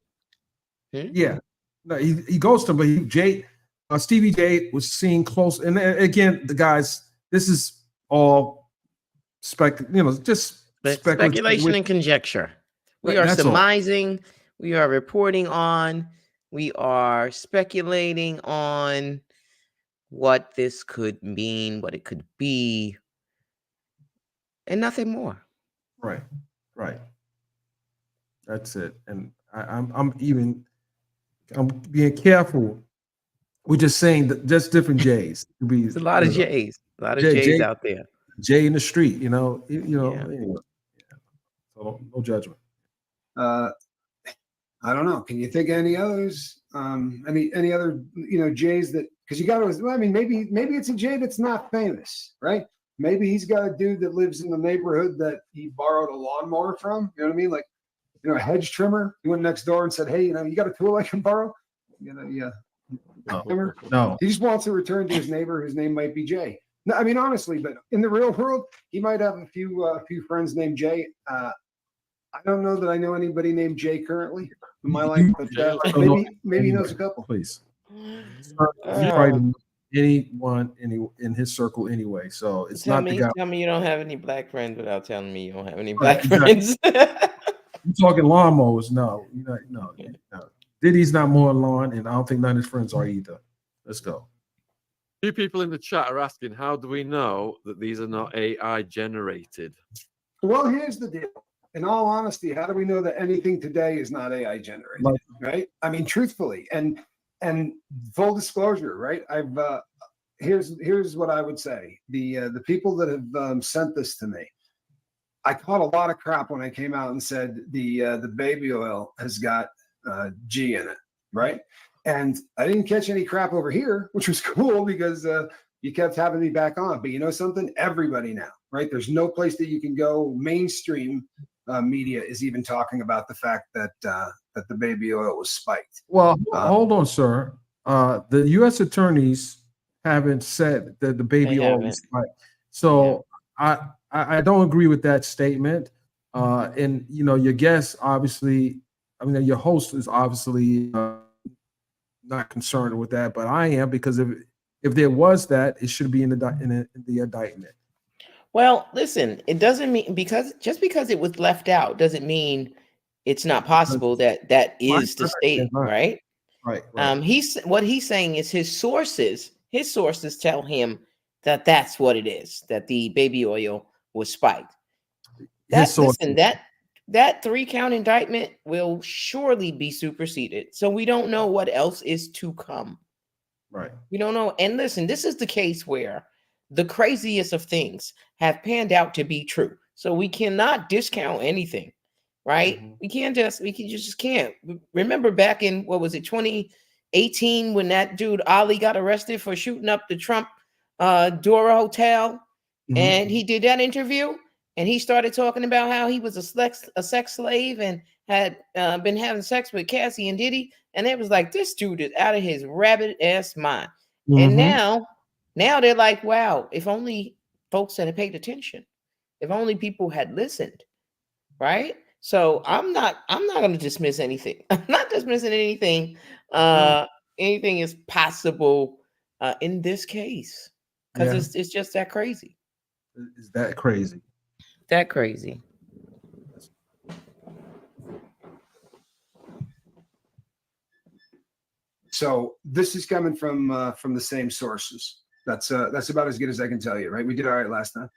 Yeah, no, he ghosted him, but Stevie J was seen close. And again, the guys, this is all just speculation and conjecture. We are surmising. All. We are reporting on. We are speculating on what this could mean, what it could be, and nothing more. Right. That's it. And I'm being careful. We're just saying that just different J's. There's a lot of J's. A lot of J's out there. Jay in the street, Anyway. So no judgment. I don't know. Can you think of any others? Any other Jays that, because you got to. I mean, maybe it's a Jay that's not famous, right? Maybe he's got a dude that lives in the neighborhood that he borrowed a lawnmower from. You know what I mean? Like, a hedge trimmer. He went next door and said, "Hey, you got a tool I can borrow?" No. He just wants to return to his neighbor whose name might be Jay. No, I mean, honestly, but in the real world, he might have a few friends named Jay. I don't know that I know anybody named Jay currently in my life, but maybe he knows a couple. Please. Anyone in his circle anyway. So it's not the guy. Tell me you don't have any black friends without telling me you don't have any black friends. You talking lawnmowers? No. Diddy's not mowing lawn, and I don't think none of his friends are either. Let's go. Few people in the chat are asking, how do we know that these are not AI generated? Well, here's the deal. In all honesty, how do we know that anything today is not AI generated? Right? I mean, truthfully, and full disclosure, right? Here's what I would say. The people that have sent this to me, I caught a lot of crap when I came out and said the baby oil has got G in it, right? And I didn't catch any crap over here, which was cool because you kept having me back on. But you know something? Everybody now, right? There's no place that you can go. Mainstream media is even talking about the fact that the baby oil was spiked. Well, hold on, sir. The U.S. attorneys haven't said that the baby oil was spiked. So I don't agree with that statement. And your guest obviously, your host is obviously not concerned with that, but I am, because if there was that, it should be in the indictment. Well, listen, it doesn't mean just because it was left out doesn't mean it's not possible that is the state, right? Right. What he's saying is his sources tell him that that's what it is, that the baby oil was spiked. That 3-count indictment will surely be superseded. So we don't know what else is to come. Right. We don't know. And listen, this is the case where the craziest of things have panned out to be true. So we cannot discount anything, right? Mm-hmm. We just can't. Remember back in, 2018, when that dude Ali got arrested for shooting up the Trump Dora Hotel, and he did that interview, and he started talking about how he was a sex slave and had been having sex with Cassie and Diddy, and it was like, this dude is out of his rabbit ass mind. And now they're like, wow, if only folks had paid attention, if only people had listened, right? So I'm not going to dismiss anything. I'm not dismissing anything. Anything is possible in this case, because it's just that crazy. Is that crazy? That crazy. So this is coming from the same sources. That's about as good as I can tell you, right? We did all right last time.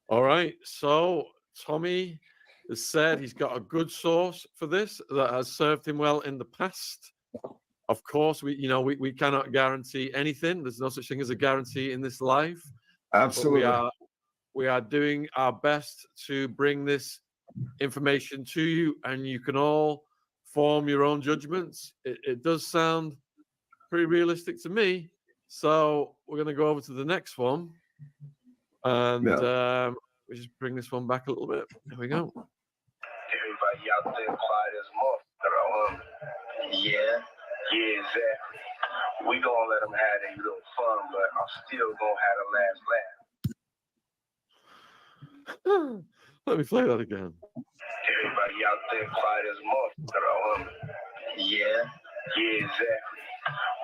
All right. So Tommy has said he's got a good source for this that has served him well in the past. Of course, we cannot guarantee anything. There's no such thing as a guarantee in this life. Absolutely. But we are doing our best to bring this information to you, and you can all form your own judgments. It does sound pretty realistic to me. So we're going to go over to the next one, and we just bring this one back a little bit. There we go. Everybody out there quiet as motherfucker. Yeah, exactly. We gonna let them have their little fun, but I'm still gonna have the last laugh. Let me play that again. Everybody out there quiet as motherfucker. Yeah, exactly.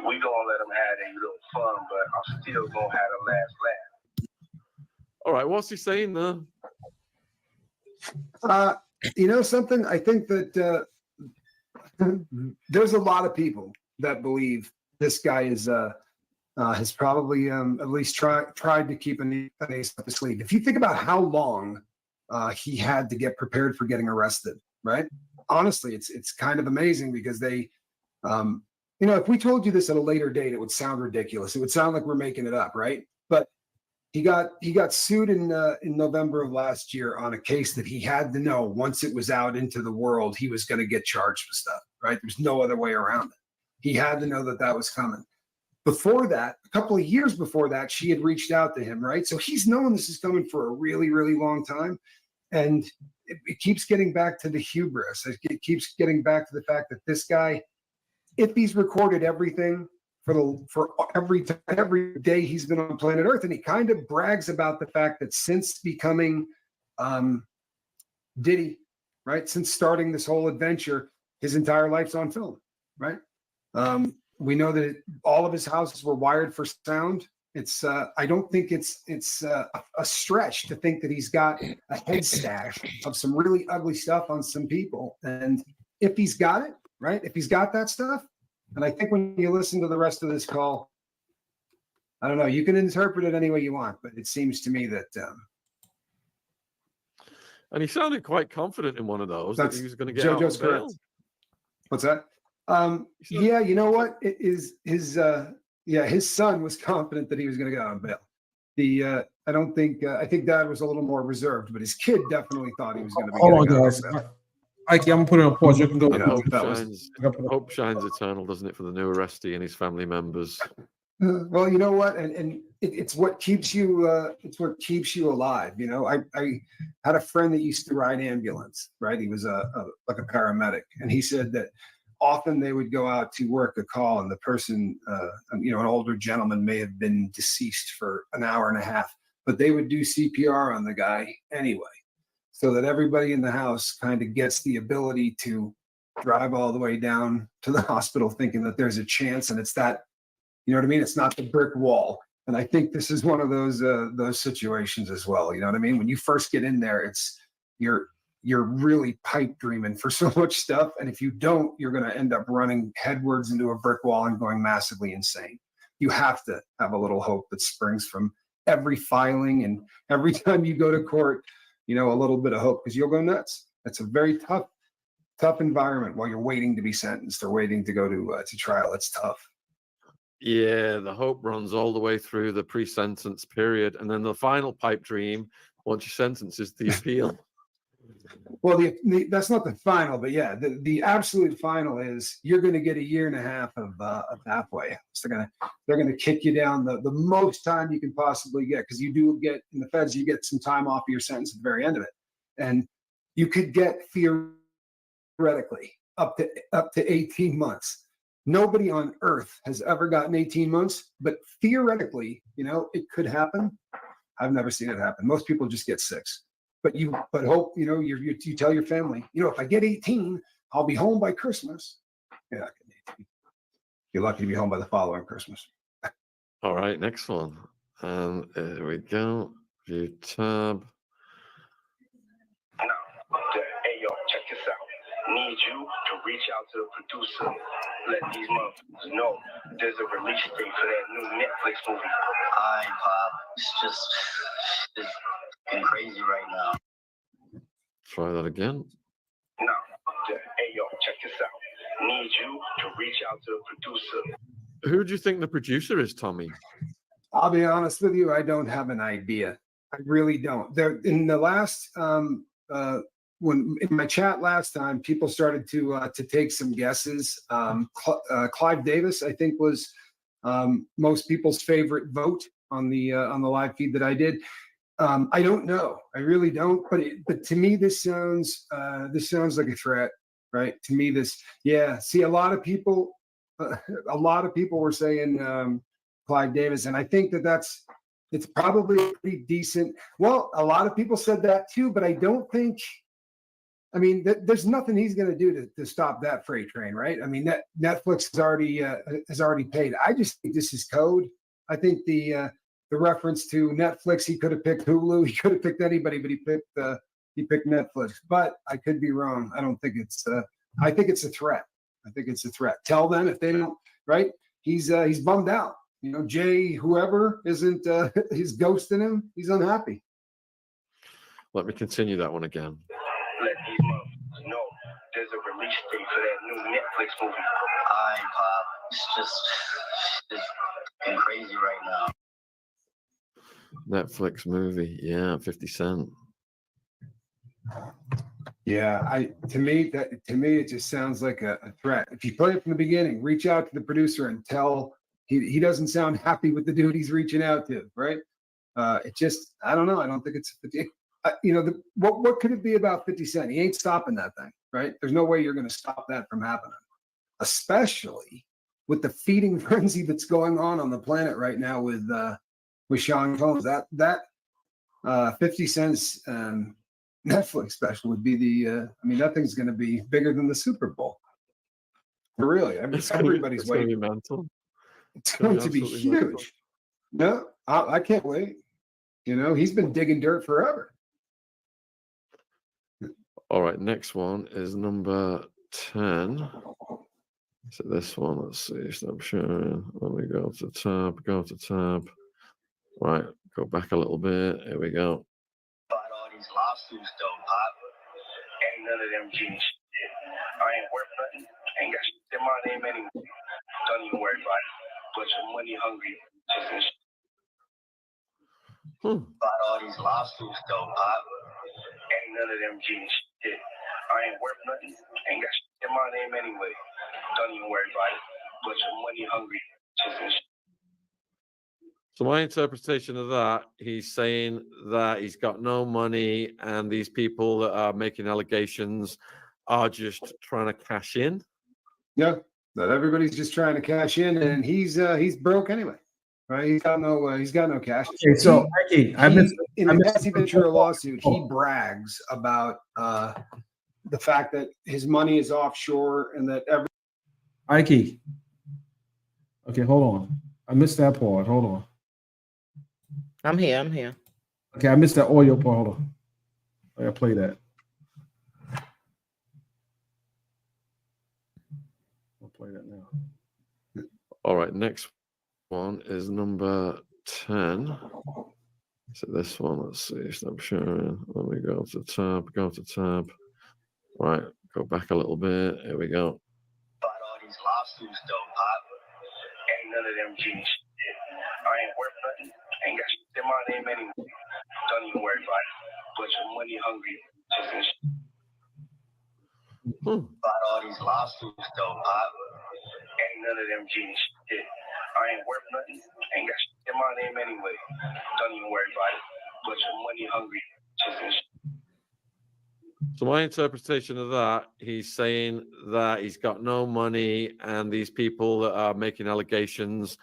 We gonna let them have their little fun, but I'm still gonna have the last laugh. All right, what's he saying there? You know something? I think that there's a lot of people that believe this guy has probably at least tried to keep an ace up his sleeve. If you think about how long he had to get prepared for getting arrested, right? Honestly, it's kind of amazing because they, if we told you this at a later date, it would sound ridiculous. It would sound like we're making it up, right? But he got sued in November of last year on a case that he had to know once it was out into the world, he was going to get charged with stuff, right? There's no other way around it. He had to know that was coming. Before that, a couple of years before that, she had reached out to him, right? So he's known this is coming for a really, really long time. And it keeps getting back to the hubris. It keeps getting back to the fact that this guy, if he's recorded everything for every day he's been on planet Earth, and he kind of brags about the fact that since becoming Diddy, right, since starting this whole adventure, his entire life's on film, right? We know that all of his houses were wired for sound. It's I don't think it's a stretch to think that he's got a head stash of some really ugly stuff on some people. And if he's got it, right, if he's got that stuff, and I think when you listen to the rest of this call, I don't know, you can interpret it any way you want, but it seems to me that and he sounded quite confident in one of those that he was going to get out JoJo's on bail. correct. What's that? Yeah, you know what? It is his son was confident that he was going to get out on bail. I think Dad was a little more reserved, but his kid definitely thought he was going to be. Hold on, guys. Ike, I'm gonna put it on pause. You can go. Hope shines eternal, doesn't it, for the new arrestee and his family members? Well, you know what, and it's what keeps you. It's what keeps you alive. You know, I had a friend that used to ride ambulance. Right, he was like a paramedic, and he said that often they would go out to work a call, and the person, an older gentleman, may have been deceased for an hour and a half, but they would do CPR on the guy anyway, so that everybody in the house kind of gets the ability to drive all the way down to the hospital thinking that there's a chance, and it's that, you know what I mean? It's not the brick wall. And I think this is one of those situations as well. You know what I mean? When you first get in there, you're really pipe dreaming for so much stuff. And if you don't, you're going to end up running headwards into a brick wall and going massively insane. You have to have a little hope that springs from every filing and every time you go to court, a little bit of hope, because you'll go nuts. It's a very tough environment while you're waiting to be sentenced or waiting to go to trial. It's tough. Yeah, the hope runs all the way through the pre-sentence period, and then the final pipe dream, once your sentence, is the appeal. Well, that's not the final, but yeah, the absolute final is you're going to get a year and a half of halfway. So they're gonna kick you down the most time you can possibly get, because you do get, in the feds, you get some time off of your sentence at the very end of it, and you could get theoretically up to 18 months. Nobody on earth has ever gotten 18 months, but theoretically, it could happen. I've never seen it happen. Most people just get 6. But hope, you tell your family, if I get 18, I'll be home by Christmas. You're not getting 18. You're lucky to be home by the following Christmas. All right, next one. And there we go. View tab. Hey, yo, check this out. Need you to reach out to the producer. Let these motherfuckers know there's a release date for that new Netflix movie. All right, Pop. It's just been crazy right now. Try that again. No. Hey, yo, check this out. Need you to reach out to the producer. Who do you think the producer is, Tommy? I'll be honest with you, I don't have an idea. I really don't. There in the last when in my chat last time, people started to take some guesses. Clive Davis, I think, was most people's favorite vote on the live feed that I did. I don't know. I really don't. But to me, this sounds like a threat, right? To me, See, a lot of people were saying Clive Davis, and I think it's probably a pretty decent. Well, a lot of people said that too, but I don't think. I mean, there's nothing he's going to do to stop that freight train, right? I mean, that Netflix has already paid. I just think this is code. I think the reference to Netflix, he could have picked Hulu, he could have picked anybody, but he picked Netflix. But I could be wrong. I don't think it's. I think it's a threat. I think it's a threat. Tell them if they don't. Right? He's bummed out. You know, Jay, whoever isn't, he's ghosting him. He's unhappy. Let me continue that one again. Let these motherfuckers know there's a release date for that new Netflix movie. All right, Pop. It's been crazy right now. Netflix movie, yeah, 50 Cent. Yeah, to me it just sounds like a threat. If you play it from the beginning, reach out to the producer and tell he doesn't sound happy with the dude he's reaching out to, right? It just, I don't know. I don't think it's what could it be about 50 Cent? He ain't stopping that thing, right? There's no way you're going to stop that from happening, especially with the feeding frenzy that's going on the planet right now with Sean Combs. That 50 Cent's Netflix special would be that thing's going to be bigger than the Super Bowl. Really, everybody's waiting. It's going to be huge. No, I can't wait. You know, he's been digging dirt forever. All right, next one is number 10. So this one, let's see, stop sharing. Let me go to tab. Right, go back a little bit. Here we go. About all these lawsuits, though, Pop. Ain't none of them genius shit. I ain't worth nothing. Ain't got shit in my name anyway. Don't even worry about it. Bunch of money hungry. About all these lawsuits, though, Pop. Ain't none of them genius shit. I ain't worth nothing. Ain't got shit in my name anyway. Don't even worry about it. Bunch of money hungry. So my interpretation of that, he's saying that he's got no money and these people that are making allegations are just trying to cash in. Yeah, that everybody's just trying to cash in, and he's broke anyway, right? He's got no cash. Okay, so in the Cassie Ventura lawsuit, he brags about the fact that his money is offshore and that Ike. Okay, hold on. I missed that part. Hold on. I'm here. Okay, I missed that audio part. Hold on. I gotta play that. I'll play that now. All right, next one is number 10. So this one, let's see, stop sharing. Let me go to tab. Right, go back a little bit. Here we go. About all these lawsuits, though, Pop. Ain't none of them genius shit. I ain't worth nothing. Ain't got shit in my name anyway. Don't even worry about it. Bunch of money hungry. About all these lawsuits, though, Pop. Ain't none of them genius shit. I ain't worth nothing. Ain't got shit in my name anyway. Don't even worry about it. Bunch of money hungry. So my interpretation of that, he's saying that he's got no money and these people that are making allegations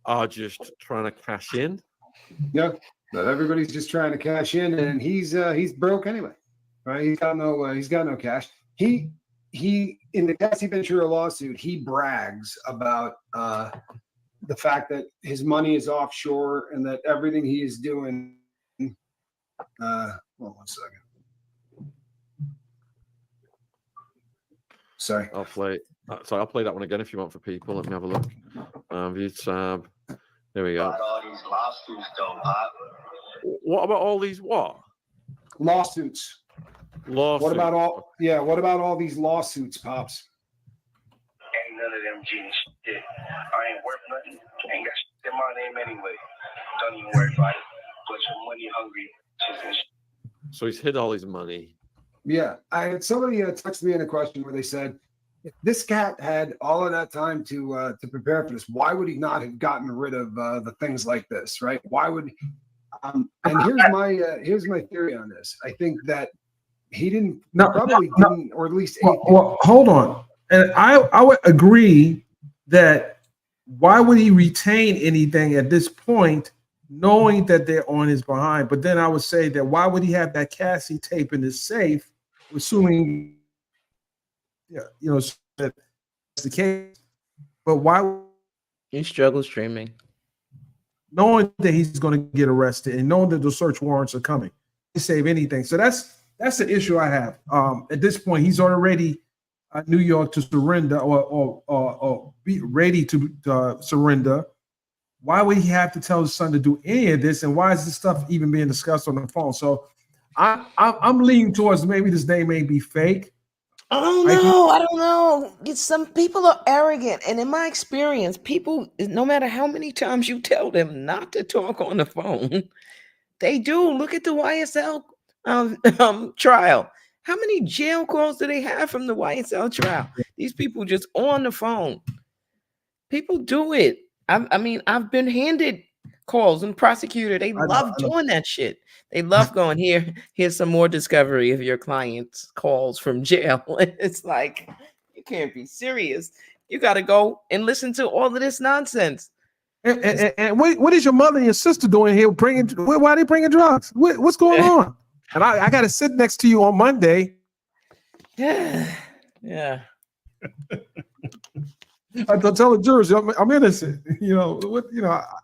are just trying to cash in. Yeah, that everybody's just trying to cash in, and he's broke anyway, right? He's got no cash. He in the Cassie Ventura lawsuit, he brags about the fact that his money is offshore and that everything he is doing. Hold on 1 second. Sorry. I'll play that one again if you want for people. Let me have a look. View tab. There we go. About all these lawsuits, though, Pop. What about all these lawsuits? What about all these lawsuits, Pops? Ain't none none of them getting shit. I ain't worth nothing. Ain't got shit in my name anyway. Don't even worry about it. But you're money hungry. So he's hid all his money. Yeah, I had somebody text me in a question where they said, if this cat had all of that time to prepare for this, why would he not have gotten rid of the things like this, right? Why would? And here's my theory on this. I think that he didn't, didn't, or at least well, hold on. And I would agree that why would he retain anything at this point, knowing that they're on his behind? But then I would say that why would he have that Cassie tape in his safe, assuming, that's the case? But why? He struggles streaming, knowing that he's going to get arrested and knowing that the search warrants are coming, to save anything. So that's the issue I have. At this point, he's already New York to surrender or be ready to surrender. Why would he have to tell his son to do any of this? And why is this stuff even being discussed on the phone? So I'm leaning towards maybe this name may be fake. I don't know. Some people are arrogant, and in my experience, people, no matter how many times you tell them not to talk on the phone, they do. Look at the YSL trial. How many jail calls do they have from the YSL trial? These people just on the phone. People do it. I mean, I've been handed calls and prosecutor. They love doing that shit. They love going here. Here's some more discovery of your client's calls from jail. It's like, you can't be serious. You got to go and listen to all of this nonsense. And what is your mother and your sister doing here? Why are they bringing drugs? What's going on? And I got to sit next to you on Monday. Yeah. I tell the jurors, I'm innocent.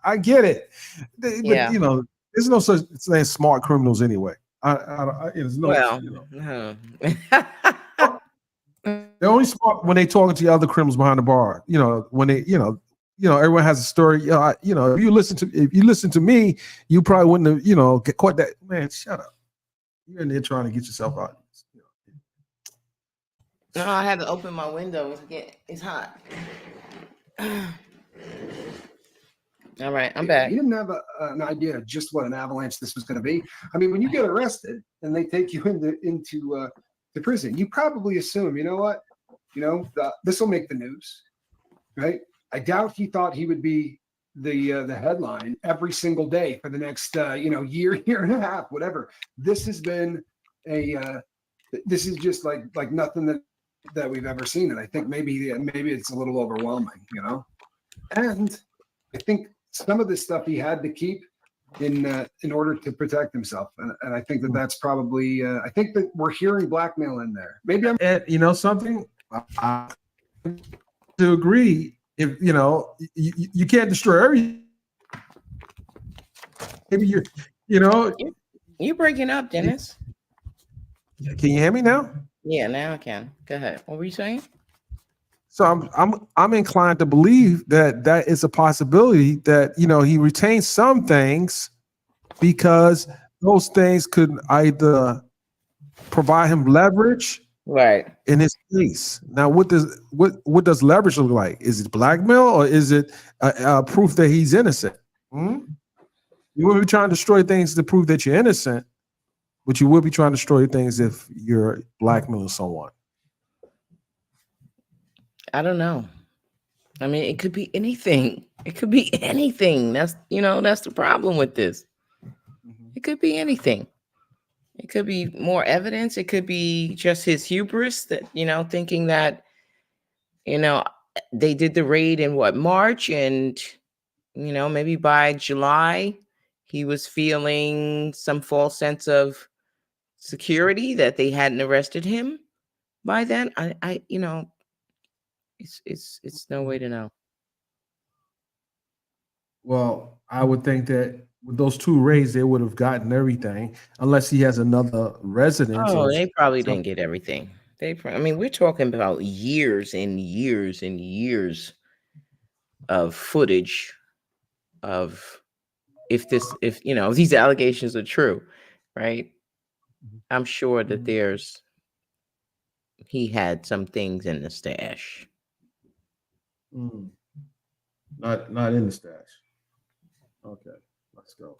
I get it. But, there's no such thing as smart criminals anyway. There's no. They're only smart when they talking to the other criminals behind the bar. When they, everyone has a story. If you listen to me, you probably wouldn't have, get caught that. Man, shut up. You're in there trying to get yourself out. No, I had to open my window. It's hot. All right, I'm back. He didn't have an idea of just what an avalanche this was going to be. I mean, when you get arrested and they take you into the prison, you probably assume, this will make the news, right? I doubt he thought he would be the headline every single day for the next year and a half, whatever. This has been this is just like nothing that we've ever seen, and I think maybe it's a little overwhelming, And I think some of this stuff he had to keep in order to protect himself, and I think that's probably. I think that we're hearing blackmail in there. Maybe I'm. Something. I to agree. If you can't destroy everything. Maybe you're breaking up, Dennis. Can you hear me now? Yeah, now I can. Go ahead. What were you saying? So I'm inclined to believe that is a possibility that he retains some things because those things could either provide him leverage, right, in his case. Now, what does leverage look like? Is it blackmail or is it proof that he's innocent? You will be trying to destroy things to prove that you're innocent, but you will be trying to destroy things if you're blackmailing someone. I don't know. I mean, it could be anything. It could be anything. That's the problem with this. It could be anything. It could be more evidence. It could be just his hubris that, thinking that, they did the raid in March, and, maybe by July, he was feeling some false sense of security that they hadn't arrested him by then. It's no way to know. Well, I would think that with those two raids, they would have gotten everything, unless he has another residence. Oh, they probably didn't get everything. We're talking about years and years and years of footage of if these allegations are true, right? I'm sure that he had some things in the stash. Mm. Not in the stash. Okay, let's go.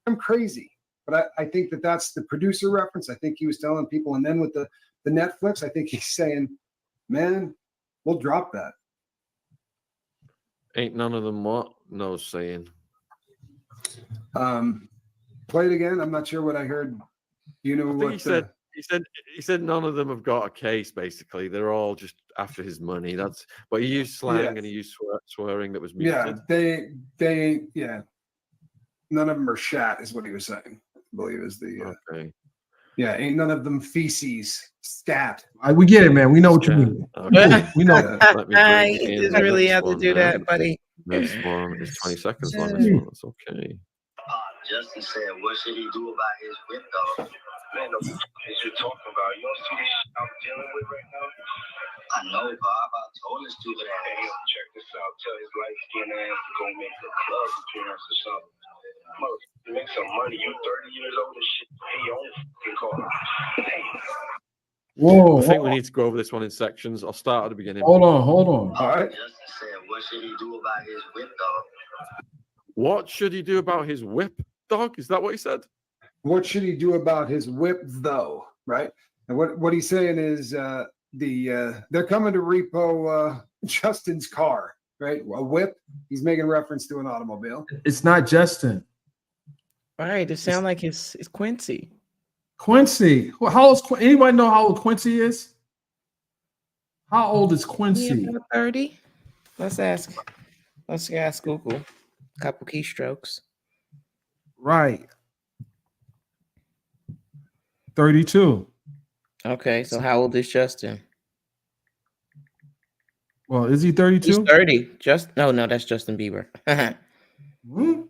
I'm crazy, but I think that's the producer reference. I think he was telling people, and then with the Netflix, I think he's saying, "Man, we'll drop that." Ain't none of them what? No saying. Play it again. I'm not sure what I heard. You know I think what? he said none of them have got a case. Basically, they're all just after his money. That's. But he used slang Yeah. and he used swearing that was Yeah, muted. they yeah. None of them are shat, is what he was saying. I believe is the Okay. yeah. Ain't none of them feces stat. We get it, man. We know what you Yeah. mean. Okay. We know. Let me bring You in just the really next have to one do then. that, buddy. Next one is 20 seconds long. This one. That's okay. Justin said, what should he do about his whip though? Man, the f- is you talking about? You don't see this shit I'm dealing with right now? I know, Bob. I told his stupid Hey, yo, ass. check this out. Tell his light-skinned ass to go make a club appearance or something. Motherfucker, make some money. You 30 years old and shit. Pay your own fucking car. Hey. Whoa. I think we need to go over this one in sections. I'll start at the beginning. Hold on. All right. Justin said, what should he do about his whip though? What should he do about his whip, dog? Is that what he said? What should he do about his whip though? Right. And what he's saying is they're coming to repo Justin's car. Right. A whip. He's making reference to an automobile. It's not Justin. All right, it sounds like it's Quincy. Quincy. How old is anybody know how old Quincy is? How old is He Quincy? about 30. Let's ask Google. Couple keystrokes. Right. 32. Okay, so how old is Justin? Well, is he He's 32? 30. No, that's Justin Bieber. Hmm?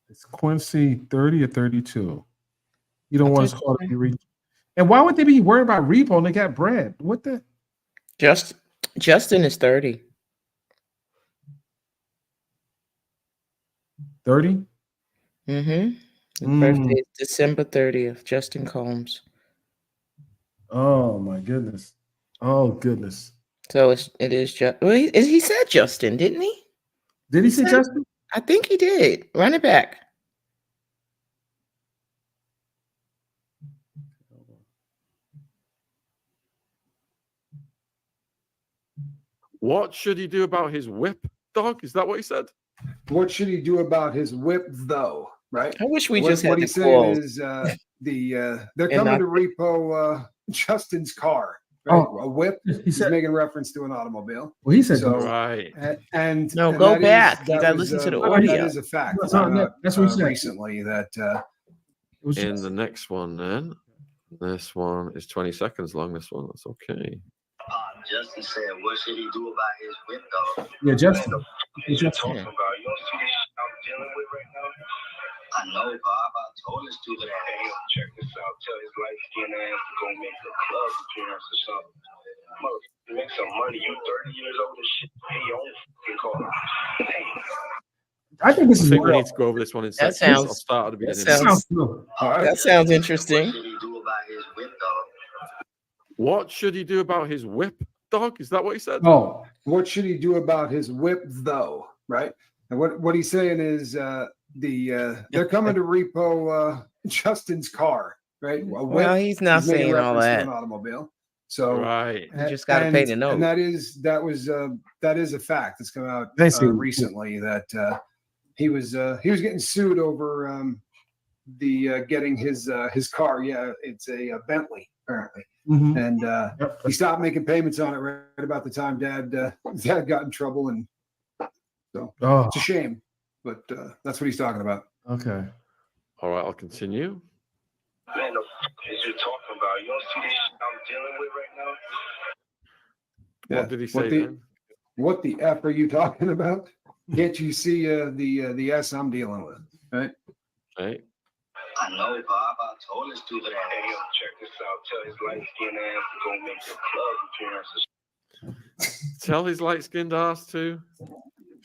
Is Quincy 30 or 32? You don't I want thought to call it repo. And why would they be worried about repo and they got bread? What the? Justin is 30. 30? Mm-hmm. His Mm. birthday is December 30th. Justin Combs. Oh my goodness. Oh goodness. So it is just. Well, he said Justin, didn't he? Did he say Justin? I think he did. Run it back. What should he do about his whip, dog? Is that what he said? What should he do about his whip though? Right. I wish we what, just had what the he's saying calls. is they're And coming not- to repo Justin's car. Right. Oh, A whip. he He's said. making reference to an automobile. Well, he said. So- Right. And No, and go that is- back. You that gotta was, listen to the That audio. is a fact. It's No, come out, that's what he said. recently that It was In the next one, then. This one is 20 seconds long. This one. That's okay. Justin said, what should he do about his whip though? yeah, Justin. Man, the f- is you talking about? You don't see this shit I'm dealing with right now? I know, Bob. I told his stupid Hey, yo, ass. check this out. Tell his light-skinned ass to go make a club appearance or something. Motherfucker, make some money. You 30 years old and shit. Pay your own fucking car. Hey. I think this I is think we real. need to go over this one in That sections. sounds- I'll start at the that beginning. sounds- Good. all right. That sounds What interesting. should he do about his whip though? What should he do about his whip, dog? Is that what he said? Oh, What should he do about his whip though? Right. And what he's saying is they're coming to repo Justin's car. Right. A whip. Well, he's not He's making saying all reference to that. an automobile. So Right. You just gotta pay the and note. that is a fact that's come out Thanks, Steve. recently that he was getting sued over getting his car. Yeah, it's a Bentley apparently, mhm. and Yep. he stopped making payments on it right about the time Dad got in trouble, and so Oh, it's a shame, but that's what he's talking about. okay. All right. I'll continue. Man, the f- is you talking about? You don't see this shit I'm dealing with right now? Yeah. What did he say What the then? what the f are you talking about? Can't you see the s I'm dealing with? Right. Right. I know, Bob. I told his stupid Hey, yo, ass. check this out. Tell his light-skinned ass to go make a club appearance or Tell his light-skinned ass to.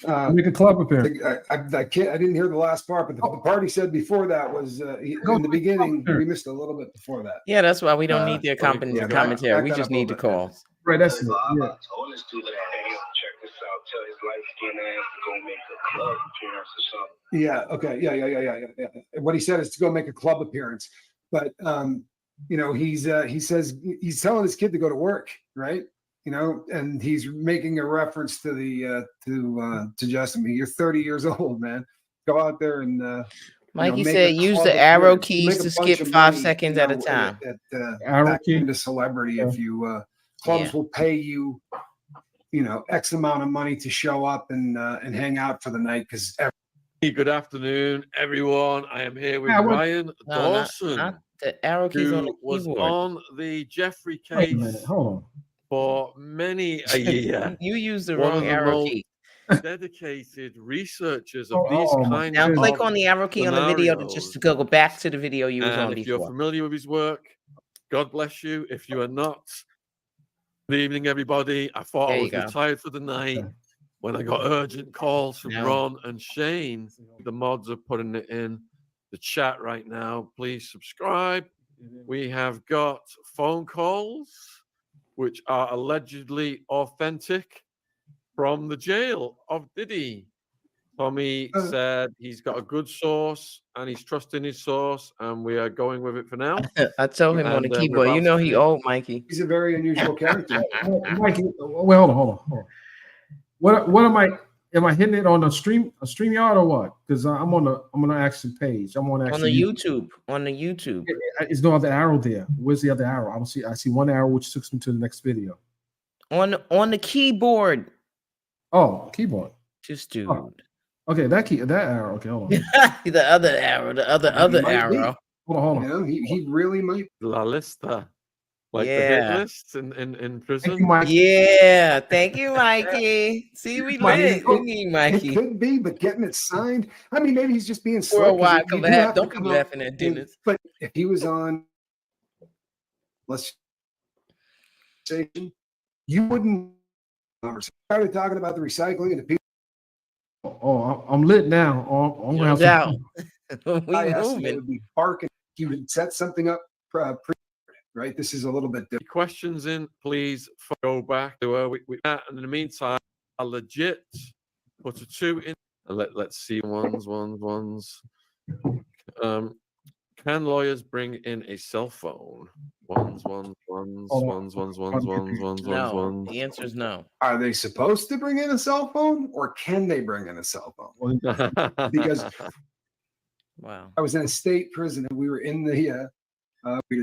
Make a club appearance. I can't. I didn't hear the last part, but the part he said before that was in the beginning. We missed a little bit before that. Yeah, that's why we don't need their yeah, commentary. back We that just up a need the little bit. calls. Right, that's it. Bob, Yeah. I told this dude that Hey, yo, check this out. Tell his light skinned ass to go make a club appearance or something. Yeah. Okay. Yeah. What he said is to go make a club appearance, but you know, he says he's telling his kid to go to work, right? You know, and he's making a reference to the to Justin. You're 30 years old, man. Go out there and Mikey make said a use club the arrow appearance. You keys make a to bunch skip of 5 money, seconds you at a know, time. Arrow back key. into celebrity if you clubs Yeah. will pay you, you know, X amount of money to show up and hang out for the night because Good afternoon, everyone. I am here with Yeah, well- Ryan No, Dawson, not the arrow keys on the who was keyboard. on the Jeffrey Wait a case minute. Hold for many a year. You used the One wrong of the arrow most key. dedicated researchers of Oh, these oh my kinds Now goodness. click of on the arrow key on the video to just to go back to the video you was and on if you're before. familiar with his work, God bless you. If you are not, good evening, everybody. I thought There I you was go. retired for the night Okay. when I got urgent calls from No. Ron and Shane. The mods are putting it in the chat right now. Please subscribe. We have got phone calls, which are allegedly authentic from the jail of Diddy. Tommy said he's got a good source and he's trusting his source, and we are going with it for now. I told him on the And, we're keyboard. You about know to he finish. old, Mikey. he's a very unusual character. Mikey, wait, hold on. What am I hitting it on a StreamYard or what? Because I'm on the action page. I'm on On actually the YouTube. On the YouTube. There's no other arrow there. Where's the other arrow? I see one arrow which takes me to the next video. On the keyboard. Oh, keyboard. Just dude. Oh. Okay, that arrow. Okay, hold on. The other arrow. The other might be. arrow. Hold on. You know, he really might. La Lista, like the hit Yeah. list in Thank prison. you, Mike. Yeah. Thank you, Mikey. See, we Mikey, lit. Thank you, It Mikey. could be, but getting it signed. I mean, maybe he's just being slick. 'cause Worldwide you do collab. have to Don't be come up- laughing at Dennis. But if he was on, let's say, you wouldn't. Started talking about the recycling and the people. Oh, I'm lit now. Oh, I'm gonna have Out. some. We I asked him, it moving. would be barking. You would set something up, right? This is a little bit different. Questions in, please go back to where we and in the meantime, I legit put a 2 in. And let's see ones. Can lawyers bring in a cell phone? Ones. No. The answer is no. Are they supposed to bring in a cell phone, or can they bring in a cell phone? Because Wow. I was in a state prison and we were in the period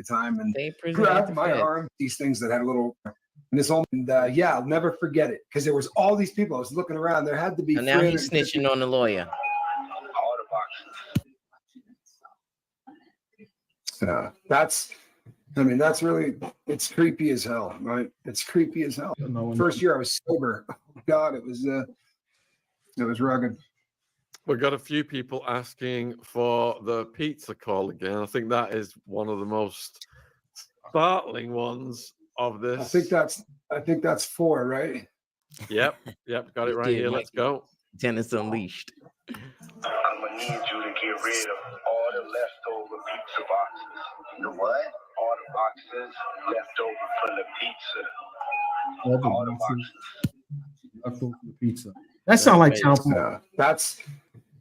of time and State prison. grabbed my arm, these things that had a little, and this and yeah, I'll never forget it because there was all these people. I was looking around. There had to be. And now he's snitching on the lawyer. All the boxes. That's, I mean, that's really, it's creepy as hell, right? It's creepy as hell. No, First year I was sober. Oh, God, it was rugged. We've got a few people asking for the pizza call again. I think that is one of the most startling ones of this. I think that's 4, right? Yep, got it right here. Let's go. Dennis Unleashed. I'm gonna need you to get rid of all the leftover pizza boxes. The what? All the boxes left over from the pizza. All the boxes. Left over the pizza. That sounds like town. That's,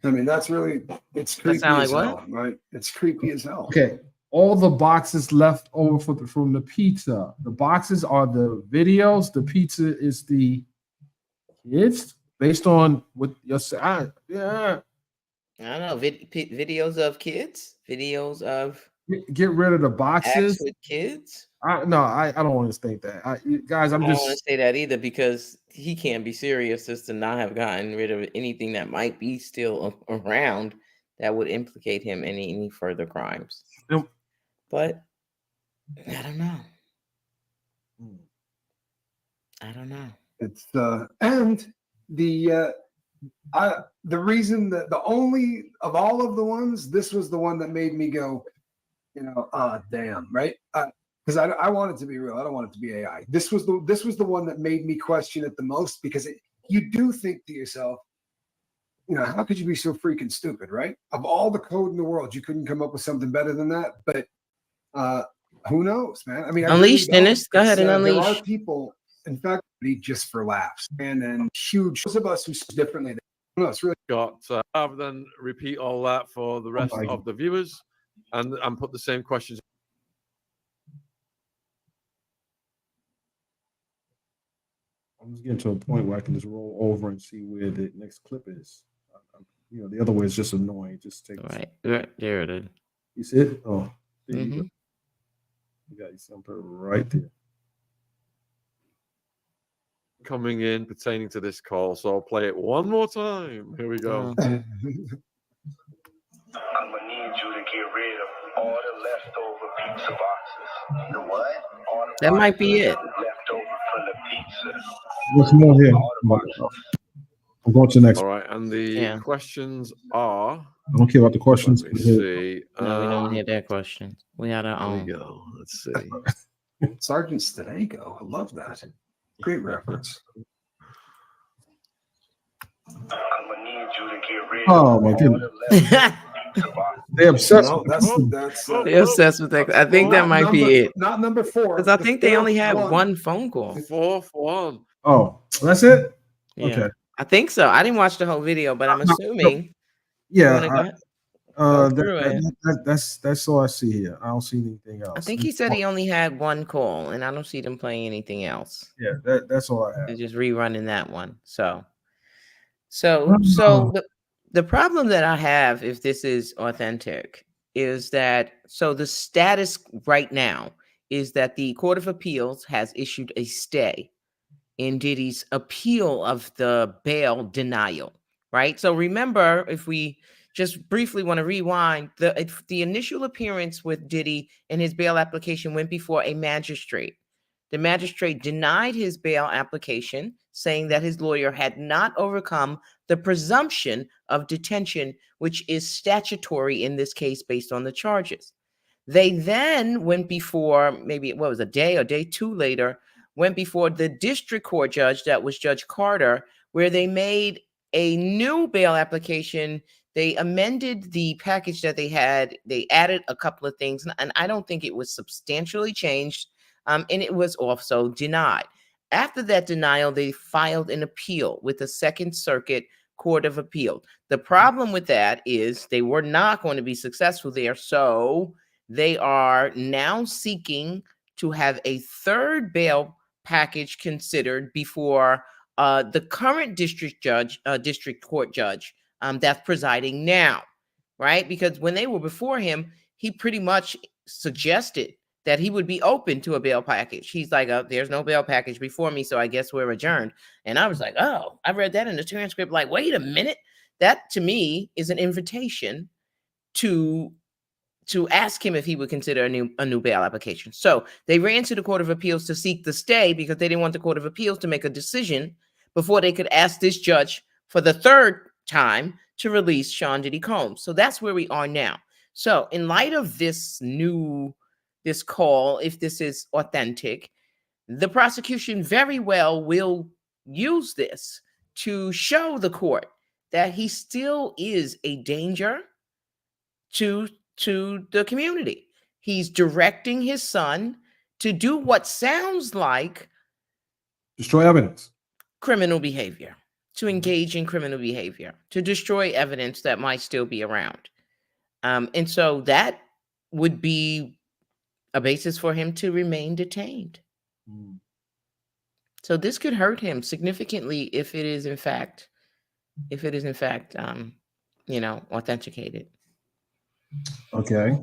I mean, that's really, it's creepy sound as like hell, right? It's creepy as hell. Okay, all the boxes left over from the pizza. The boxes are the videos. The pizza is the kids, based on what your side. Yeah, I don't know. Videos of kids. Videos of get rid of the acts boxes. with kids. I don't want to think that. Guys, I'm I don't want to just. say that either because he can't be serious as to not have gotten rid of anything that might be still around that would implicate him in any further crimes. Nope. But I don't know. I don't know. It's and the reason that the only of all of the ones, this was the one that made me go, you know, damn, right? Because I want it to be real. I don't want it to be AI. This was the one that made me question it the most because you do think to yourself, how could you be so freaking stupid, right? Of all the code in the world, you couldn't come up with something better than that. But who knows, man? I mean, I really Unleash, don't. Dennis. Go ahead and There unleash. are people, in fact, just for laughs, and then huge. Those of us who see differently, no, it's really Got rather than repeat all that for the rest of the viewers, and put the same questions. I'm just getting to a point where I can just roll over and see where the next clip is. The other way is just annoying. Just take Right there it is. You see it? Oh, there Mm-hmm. you go. You got something right there. Coming in pertaining to this call, so I'll play it one more time. Here we go. I'm gonna need you to get rid of all the leftover pizza boxes. The what? All the That might be boxes it. left over from the pizza. What's more here? I'm going to the next All one. right, and the questions are. I don't care about the questions. Let me see. No, we don't hear that question. We had our There own. we go. Let's see. Sergeant Stadego. I love that. Great reference. I'm gonna need you to get rid of Oh my all goodness. the leftover pizza boxes. They're obsessed. No, that's They're obsessed with that. I think that might be it. Not number 4. Because I think they only had fourth one phone call. 4-1. Oh, that's it? Yeah. Okay. I think so. I didn't watch the whole video, but I'm assuming. Yeah. Go through it. That's all I see here. I don't see anything else. I think he said he only had one call, and I don't see them playing anything else. Yeah, that's all I have. They're just rerunning that one. So the problem that I have, if this is authentic, is that the status right now is that the Court of Appeals has issued a stay in Diddy's appeal of the bail denial, right? So remember, if we just briefly want to rewind, the initial appearance with Diddy and his bail application went before a magistrate. The magistrate denied his bail application, saying that his lawyer had not overcome the presumption of detention, which is statutory in this case based on the charges. They then went before, maybe what was a day or day 2 later, went before the district court judge, that was Judge Carter, where they made a new bail application. They amended the package that they had. They added a couple of things, and I don't think it was substantially changed, and it was also denied. After that denial, they filed an appeal with the Second Circuit Court of Appeal. The problem with that is they were not going to be successful there, so they are now seeking to have a third bail package considered before the current district court judge that's presiding now, right? Because when they were before him, he pretty much suggested that he would be open to a bail package. He's like, there's no bail package before me, so I guess we're adjourned. And I was like, oh, I read that in the transcript, like, wait a minute. That, to me, is an invitation to ask him if he would consider a new bail application. So they ran to the Court of Appeals to seek the stay because they didn't want the Court of Appeals to make a decision before they could ask this judge for the third time to release Sean Diddy Combs. So that's where we are now. So in light of this call, if this is authentic, the prosecution very well will use this to show the court that he still is a danger to the community. He's directing his son to do what sounds like destroy evidence, criminal behavior, to engage in criminal behavior, to destroy evidence that might still be around. And so that would be a basis for him to remain detained. So this could hurt him significantly if it is in fact, authenticated. Okay.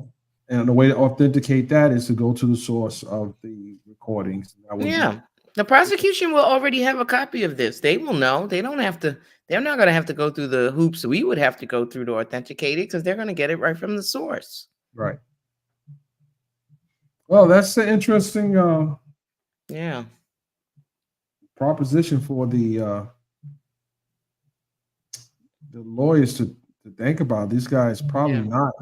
And the way to authenticate that is to go to the source of the recordings. The prosecution will already have a copy of this. They will know. They're not going to have to go through the hoops we would have to go through to authenticate it because they're going to get it right from the source. Right. Well, that's an interesting proposition for the lawyers to think about. These guys probably not.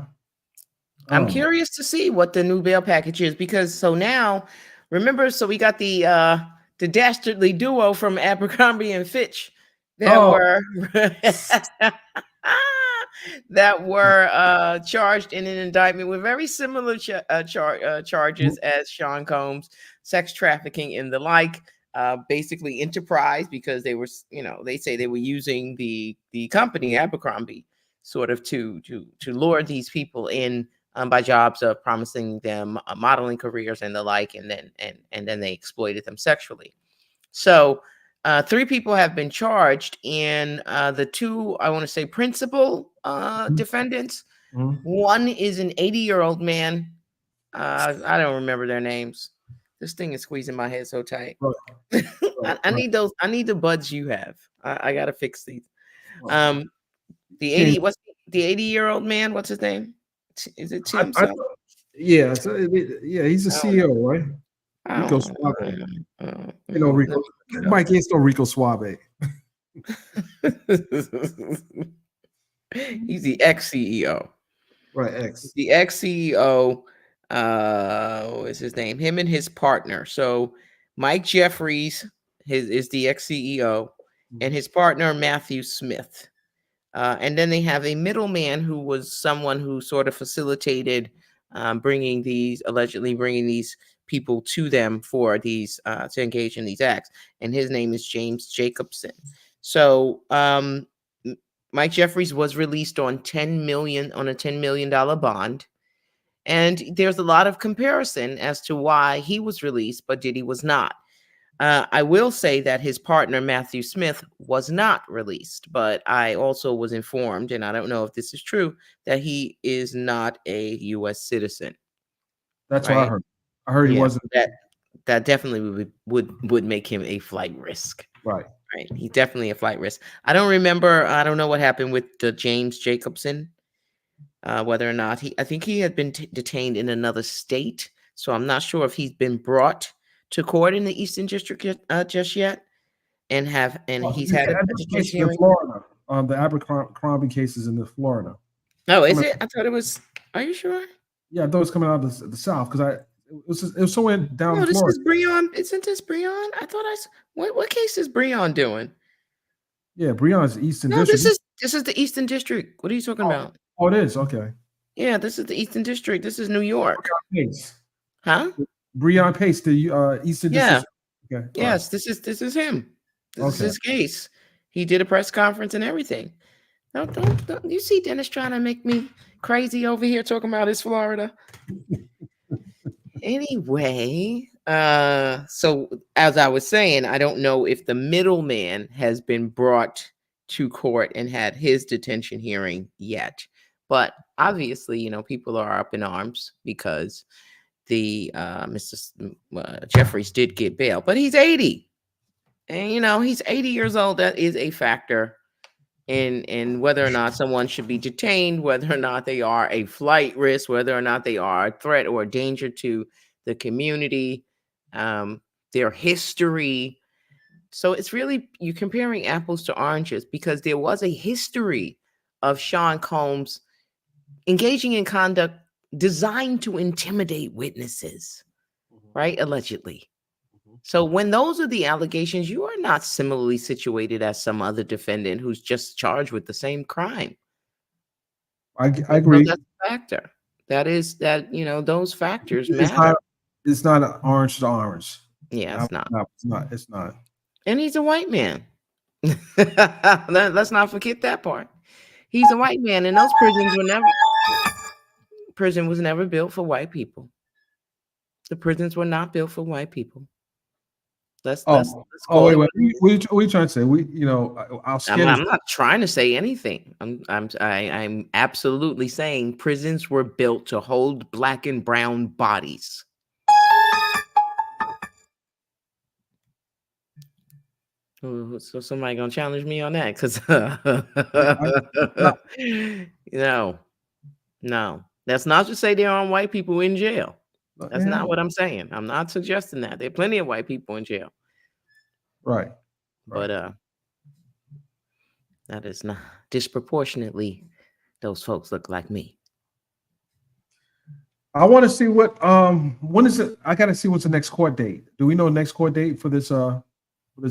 I'm curious to see what the new bail package is because now, remember, so we got the dastardly duo from Abercrombie and Fitch. that Oh. were that were charged in an indictment with very similar charges as Sean Combs, sex trafficking and the like. Basically enterprise, because they were, they say they were using the company Abercrombie sort of to lure these people in by jobs of promising them modeling careers and the like, and then they exploited them sexually. So 3 people have been charged, and the 2, I want to say, principal defendants. Mhm. One is an 80-year-old man. I don't remember their names. This thing is squeezing my head so tight. Right. I need those. I need the buds you have. I gotta fix these. Oh. The 80. What's the 80-year-old man? What's his name? Is it Tim? Yeah, he's the CEO, right? Rico Suave. Rico. Mike ain't no Rico Suave. He's the ex-CEO. Right, ex. The ex-CEO. What is his name? Him and his partner. So Mike Jeffries is the ex-CEO, and his partner Matthew Smith. And then they have a middleman who was someone who sort of facilitated allegedly bringing these people to them for these to engage in these acts, and his name is James Jacobson. So Mike Jeffries was released on a $10 million bond, and there's a lot of comparison as to why he was released, but Diddy was not. I will say that his partner, Matthew Smith, was not released, but I also was informed, and I don't know if this is true, that he is not a U.S. citizen. That's what I heard. I heard he wasn't. That definitely would make him a flight risk. Right. Right. He's definitely a flight risk. I don't remember. I don't know what happened with the James Jacobson, whether or not I think he had been detained in another state. So I'm not sure if he's been brought to court in the Eastern District just yet, and he's had a detention hearing. Florida. The Abercrombie cases in Florida. Oh, is it? I thought it was. Are you sure? Yeah, I thought it was coming out of the South because it was somewhere down in this Florida. is Breon. Isn't this Breon? I thought what case is Breon doing? Yeah, Breon's Eastern No, District. this is the Eastern District. What are you talking about? Oh, it is. Okay. Yeah, this is the Eastern District. This is New York. Pace. Huh? Breon Pace, the Eastern District. Okay. Yes, this is him. This is his case. He did a press conference and everything. Don't you see Dennis trying to make me crazy over here talking about his Florida? Anyway, so as I was saying, I don't know if the middleman has been brought to court and had his detention hearing yet, but obviously, people are up in arms because the Mr. Jeffries did get bail, but he's 80, and he's 80 years old. That is a factor in whether or not someone should be detained, whether or not they are a flight risk, whether or not they are a threat or a danger to the community, their history. So it's really, you're comparing apples to oranges, because there was a history of Sean Combs engaging in conduct designed to intimidate witnesses, right? Allegedly. So when those are the allegations, you are not similarly situated as some other defendant who's just charged with the same crime. I agree. So that's a factor. Those factors matter. It's not an orange to orange. Yeah, it's not. It's not. And he's a white man. Let's not forget that part. He's a white man, and those prison was never built for white people. The prisons were not built for white people. Let's wait. What are you trying to say? I'm not trying to say anything. I'm absolutely saying prisons were built to hold black and brown bodies. So somebody gonna challenge me on that? Because no, that's not to say there aren't white people in jail. That's not what I'm saying. I'm not suggesting that. There are plenty of white people in jail. Right. But that is not disproportionately. Those folks look like me. I want to see when is it? I got to see what's the next court date. Do we know the next court date for this bond?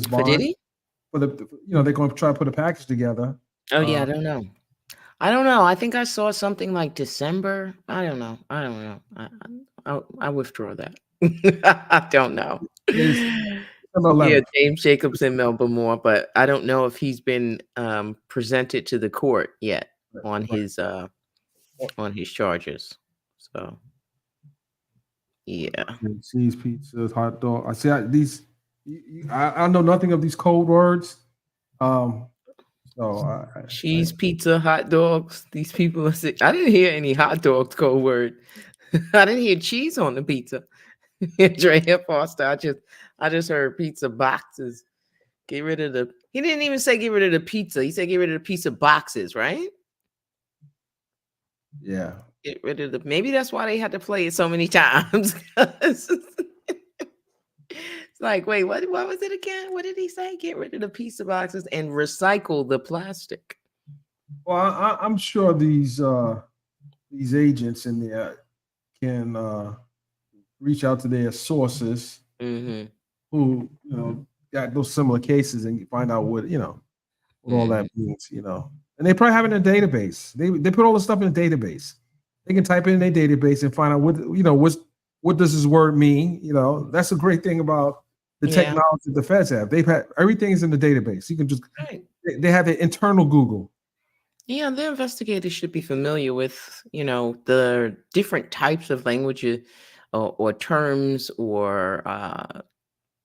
For Diddy? for the, they're going to try to put a package together. Oh yeah, I don't know. I think I saw something like December. I don't know. I withdraw that. I don't know. It's December Yeah, 11th. James Jacobs and Melba Moore, but I don't know if he's been presented to the court yet on his charges. So yeah. Cheese, pizzas, hot dog. I see these. I know nothing of these code words. So Cheese, pizza, hot dogs. These people are sick. I didn't hear any hot dogs code word. I didn't hear cheese on the pizza. Drea Foster. I just heard pizza boxes. Get rid of the. He didn't even say get rid of the pizza. He said get rid of the pizza boxes, right? yeah. Get rid of the. Maybe that's why they had to play it so many times. It's like, wait, what was it again? What did he say? Get rid of the pizza boxes and recycle the plastic. Well, I'm sure these agents in there can reach out to their sources who got those similar cases and find out what all that means. And they probably have it in a database. They put all the stuff in a database. They can type it in their database and find out what does this word mean. That's a great thing about the technology the feds have. They've had everything is in the database. You can just they have an internal Google. Yeah, the investigators should be familiar with, the different types of languages or terms, or I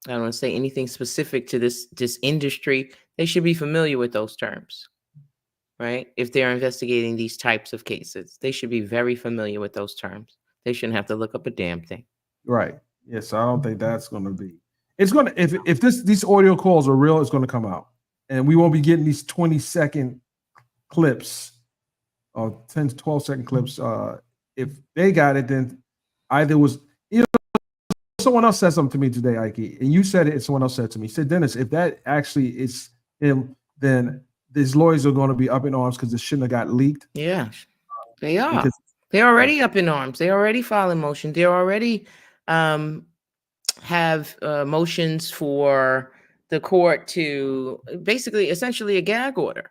don't want to say anything specific to this industry. They should be familiar with those terms, right? If they're investigating these types of cases, they should be very familiar with those terms. They shouldn't have to look up a damn thing. Right. Yes, I don't think that's going to be. It's going to if these audio calls are real, it's going to come out, and we won't be getting these 20-second clips or 10 to 12-second clips. If they got it, then either was someone else said something to me today, Ike, and you said it, and someone else said to me. He said, Dennis, if that actually is him, then these lawyers are going to be up in arms because it shouldn't have got leaked. Yeah, they are. They're already up in arms. They're already filing motion. They're already have motions for the court to basically, essentially, a gag order.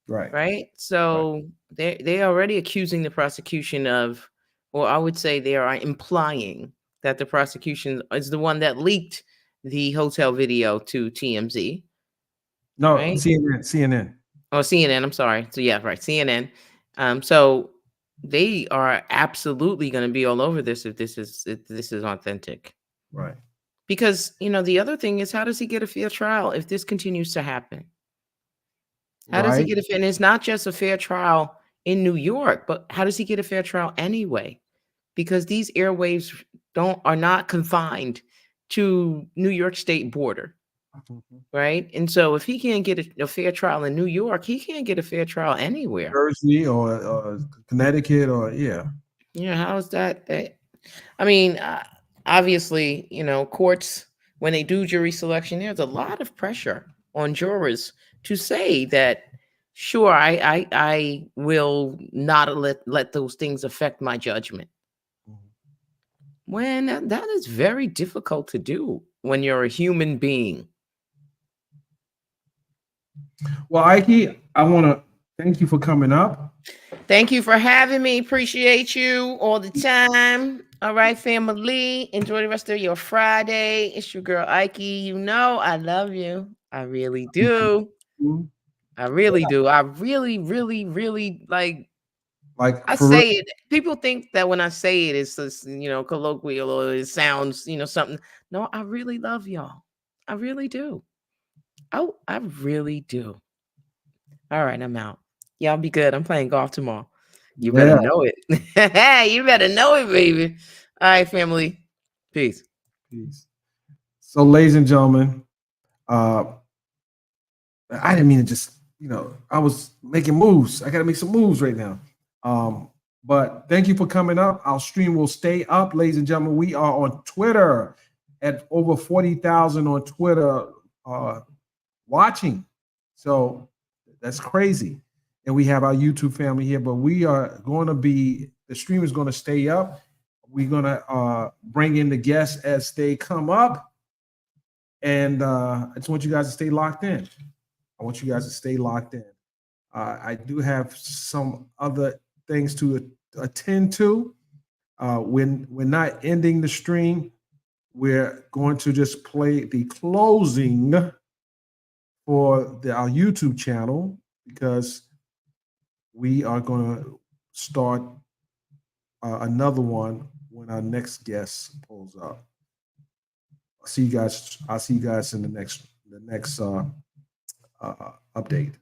Right. So they are already accusing the prosecution of, or I would say they are implying that the prosecution is the one that leaked the hotel video to TMZ. No, right? CNN. Oh, CNN. I'm sorry. So yeah, right. CNN. So they are absolutely going to be all over this if this is authentic. Right. Because, the other thing is, how does he get a fair trial if this continues to happen? How does he get a fair? And it's not just a fair trial in New York, but how does he get a fair trial anyway? Because these airwaves are not confined to New York State border, right? And so if he can't get a fair trial in New York, he can't get a fair trial anywhere. Jersey or Connecticut or Yeah, how is that? I mean, obviously, courts, when they do jury selection, there's a lot of pressure on jurors to say that, sure, I will not let those things affect my judgment. When that is very difficult to do when you're a human being. Well, Ike, I want to thank you for coming up. Thank you for having me. Appreciate you all the time. All right, family. Enjoy the rest of your Friday. It's your girl, Ike. I love you. I really do. I really do. I really, really, really like I say it. People think that when I say it, it's just, colloquial, or it sounds, something. No, I really love y'all. I really do. Oh, I really do. All right, I'm out. Y'all be good. I'm playing golf tomorrow. You better know it. You better know it, baby. All right, family. Peace. So, ladies and gentlemen, I didn't mean to just, I was making moves. I got to make some moves right now. But thank you for coming up. Our stream will stay up, ladies and gentlemen. We are on Twitter at over 40,000 on Twitter watching. So that's crazy. And we have our YouTube family here, but we are going to the stream is going to stay up. We're going to bring in the guests as they come up. And I just want you guys to stay locked in. I want you guys to stay locked in. I do have some other things to attend to. When we're not ending the stream, we're going to just play the closing for our YouTube channel, because we are going to start another one when our next guest pulls up. I'll see you guys in the next update.